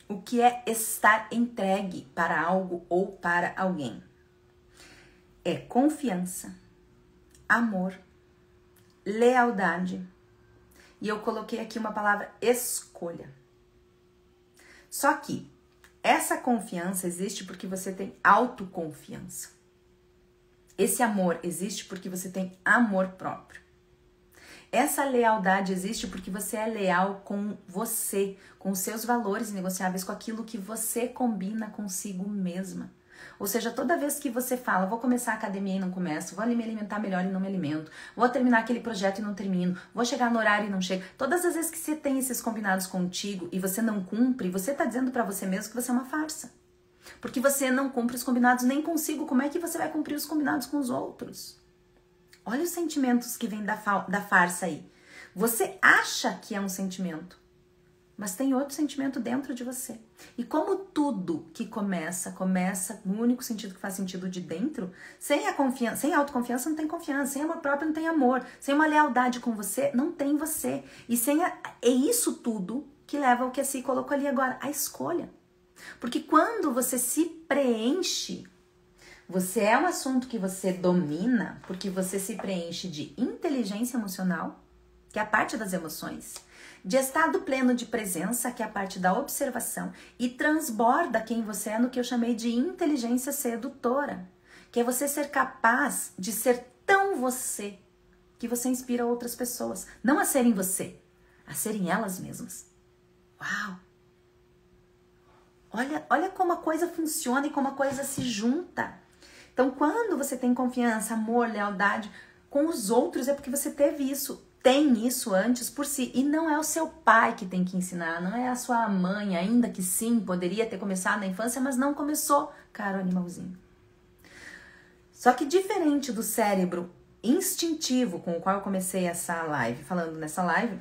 O que é estar entregue para algo ou para alguém? É confiança, amor, lealdade. E eu coloquei aqui uma palavra: escolha. Só que essa confiança existe porque você tem autoconfiança. Esse amor existe porque você tem amor próprio. Essa lealdade existe porque você é leal com você, com os seus valores inegociáveis, com aquilo que você combina consigo mesma. Ou seja, toda vez que você fala, vou começar a academia e não começo, vou me alimentar melhor e não me alimento, vou terminar aquele projeto e não termino, vou chegar no horário e não chego. Todas as vezes que você tem esses combinados contigo e você não cumpre, você está dizendo para você mesmo que você é uma farsa. Porque você não cumpre os combinados nem consigo, como é que você vai cumprir os combinados com os outros? Olha os sentimentos que vêm da farsa aí. Você acha que é um sentimento, mas tem outro sentimento dentro de você. E como tudo que começa no único sentido que faz sentido de dentro, sem a confiança, sem autoconfiança não tem confiança, sem amor próprio não tem amor, sem uma lealdade com você não tem você. E é isso tudo que leva ao que a Si colocou ali agora, a escolha. Porque quando você se preenche, você é um assunto que você domina porque você se preenche de inteligência emocional, que é a parte das emoções, de estado pleno de presença, que é a parte da observação, e transborda quem você é no que eu chamei de inteligência sedutora, que é você ser capaz de ser tão você que você inspira outras pessoas, não a serem você, a serem elas mesmas. Uau! Olha como a coisa funciona e como a coisa se junta. Então, quando você tem confiança, amor, lealdade com os outros, é porque você teve isso, tem isso antes por si. E não é o seu pai que tem que ensinar, não é a sua mãe, ainda que sim, poderia ter começado na infância, mas não começou, caro animalzinho. Só que diferente do cérebro instintivo com o qual eu comecei essa live, falando nessa live,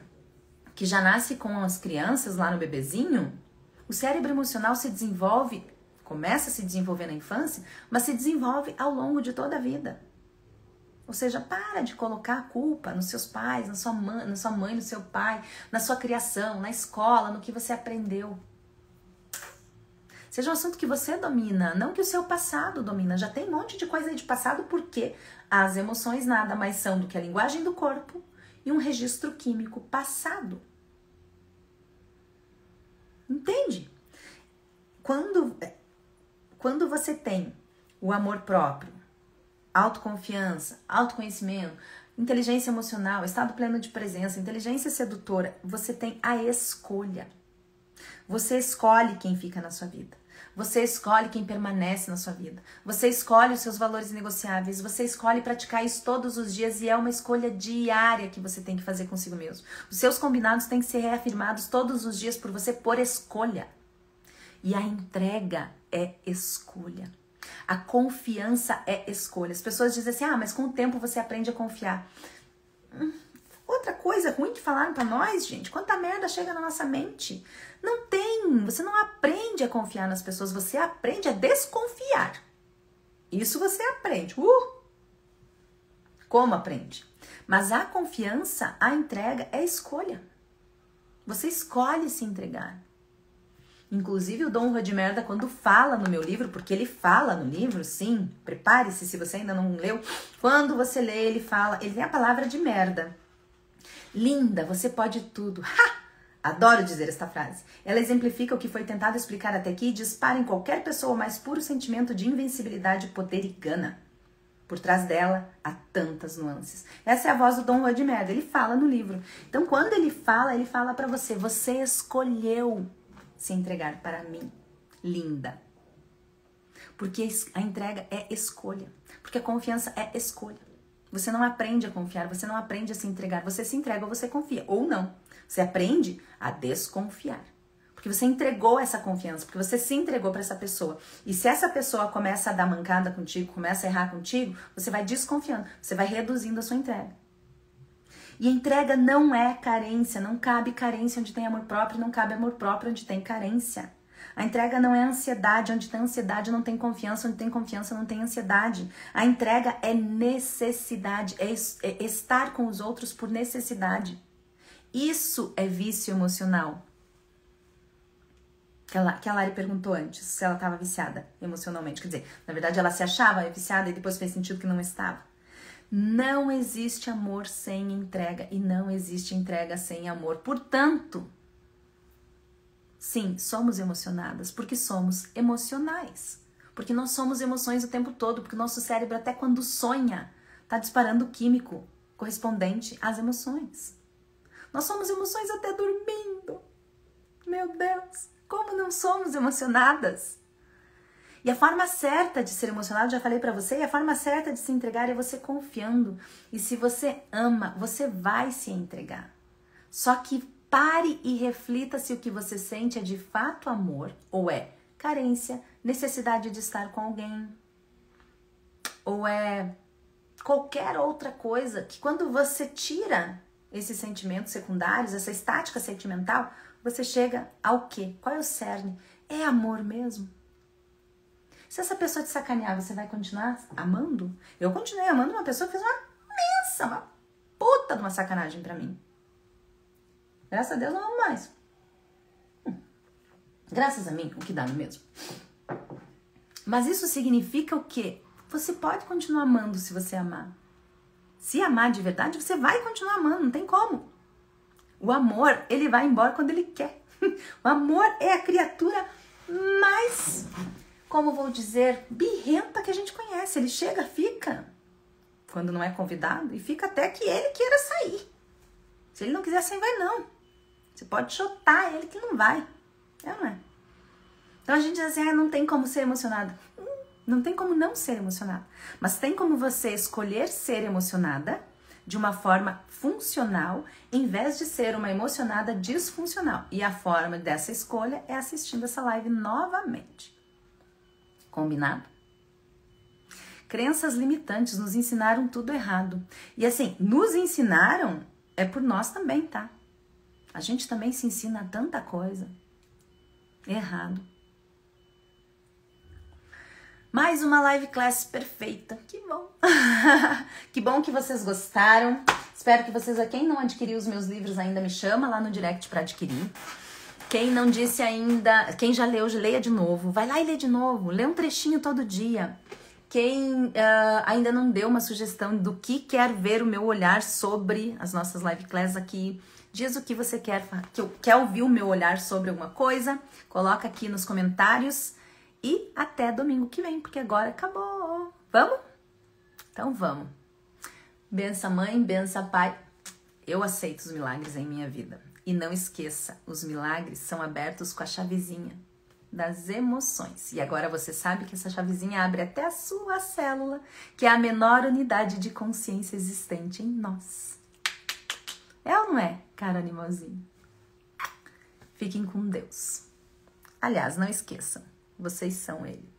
que já nasce com as crianças lá no bebezinho, o cérebro emocional se desenvolve, começa a se desenvolver na infância, mas se desenvolve ao longo de toda a vida. Ou seja, para de colocar a culpa nos seus pais, na sua mãe, no seu pai, na sua criação, na escola, no que você aprendeu. Seja um assunto que você domina, não que o seu passado domina. Já tem um monte de coisa aí de passado, porque as emoções nada mais são do que a linguagem do corpo e um registro químico passado. Entende? quando você tem o amor próprio, autoconfiança, autoconhecimento, inteligência emocional, estado pleno de presença, inteligência sedutora, você tem a escolha. Você escolhe quem fica na sua vida. Você escolhe quem permanece na sua vida. Você escolhe os seus valores inegociáveis. Você escolhe praticar isso todos os dias e é uma escolha diária que você tem que fazer consigo mesmo. Os seus combinados têm que ser reafirmados todos os dias por você por escolha. E a entrega é escolha. A confiança é escolha. As pessoas dizem assim, mas com o tempo você aprende a confiar. Outra coisa ruim que falaram pra nós, gente, quanta merda chega na nossa mente. Não tem, você não aprende a confiar nas pessoas, você aprende a desconfiar. Isso você aprende. Como aprende? Mas a confiança, a entrega é escolha. Você escolhe se entregar. Inclusive o Dom Juan de Merda, quando fala no meu livro, porque ele fala no livro, sim, prepare-se se você ainda não leu, quando você lê, ele fala, ele tem a palavra de merda. Linda, você pode tudo. Ha! Adoro dizer esta frase. Ela exemplifica o que foi tentado explicar até aqui e dispara em qualquer pessoa o mais puro sentimento de invencibilidade, poder e gana. Por trás dela há tantas nuances. Essa é a voz do Dom Juan de Merda, ele fala no livro. Então quando ele fala pra você, você escolheu se entregar para mim, linda. Porque a entrega é escolha. Porque a confiança é escolha. Você não aprende a confiar, você não aprende a se entregar. Você se entrega ou você confia, ou não. Você aprende a desconfiar. Porque você entregou essa confiança, porque você se entregou para essa pessoa. E se essa pessoa começa a dar mancada contigo, começa a errar contigo, você vai desconfiando, você vai reduzindo a sua entrega. E entrega não é carência, não cabe carência onde tem amor próprio, não cabe amor próprio onde tem carência. A entrega não é ansiedade, onde tem ansiedade não tem confiança, onde tem confiança não tem ansiedade. A entrega é necessidade, é estar com os outros por necessidade. Isso é vício emocional. Que a Lari perguntou antes se ela estava viciada emocionalmente. Quer dizer, na verdade ela se achava viciada e depois fez sentido que não estava. Não existe amor sem entrega e não existe entrega sem amor. Portanto, sim, somos emocionadas porque somos emocionais. Porque nós somos emoções o tempo todo, porque nosso cérebro até quando sonha está disparando o químico correspondente às emoções. Nós somos emoções até dormindo. Meu Deus, como não somos emocionadas? E a forma certa de ser emocionado, já falei pra você, e a forma certa de se entregar é você confiando. E se você ama, você vai se entregar. Só que pare e reflita se o que você sente é de fato amor, ou é carência, necessidade de estar com alguém, ou é qualquer outra coisa que quando você tira esses sentimentos secundários, essa estática sentimental, você chega ao quê? Qual é o cerne? É amor mesmo? Se essa pessoa te sacanear, você vai continuar amando? Eu continuei amando uma pessoa que fez uma puta de uma sacanagem pra mim. Graças a Deus não amo mais. Graças a mim, o que dá no mesmo. Mas isso significa o quê? Você pode continuar amando se você amar. Se amar de verdade, você vai continuar amando, não tem como. O amor, ele vai embora quando ele quer. O amor é a criatura mais, como vou dizer, birrenta que a gente conhece. Ele chega, fica, quando não é convidado, e fica até que ele queira sair. Se ele não quiser sair, vai não. Você pode chotar ele que não vai. É ou não é? Então a gente diz assim, não tem como ser emocionada. Não tem como não ser emocionada. Mas tem como você escolher ser emocionada de uma forma funcional, em vez de ser uma emocionada disfuncional. E a forma dessa escolha é assistindo essa live novamente. Combinado? Crenças limitantes nos ensinaram tudo errado. E assim, nos ensinaram é por nós também, tá? A gente também se ensina tanta coisa errado. Mais uma live class perfeita. Que bom. Que bom que vocês gostaram. Espero que vocês, quem não adquiriu os meus livros ainda, me chama lá no direct para adquirir. Quem não disse ainda, quem já leu, leia de novo. Vai lá e lê de novo. Lê um trechinho todo dia. Quem ainda não deu uma sugestão do que quer ver o meu olhar sobre as nossas live classes aqui, Diz o que você quer ouvir o meu olhar sobre alguma coisa. Coloca aqui nos comentários. E até domingo que vem, porque agora acabou. Vamos? Então vamos. Benção mãe, benção pai. Eu aceito os milagres em minha vida. E não esqueça, os milagres são abertos com a chavezinha das emoções. E agora você sabe que essa chavezinha abre até a sua célula, que é a menor unidade de consciência existente em nós. É ou não é, cara animalzinho? Fiquem com Deus. Aliás, não esqueçam, vocês são Ele.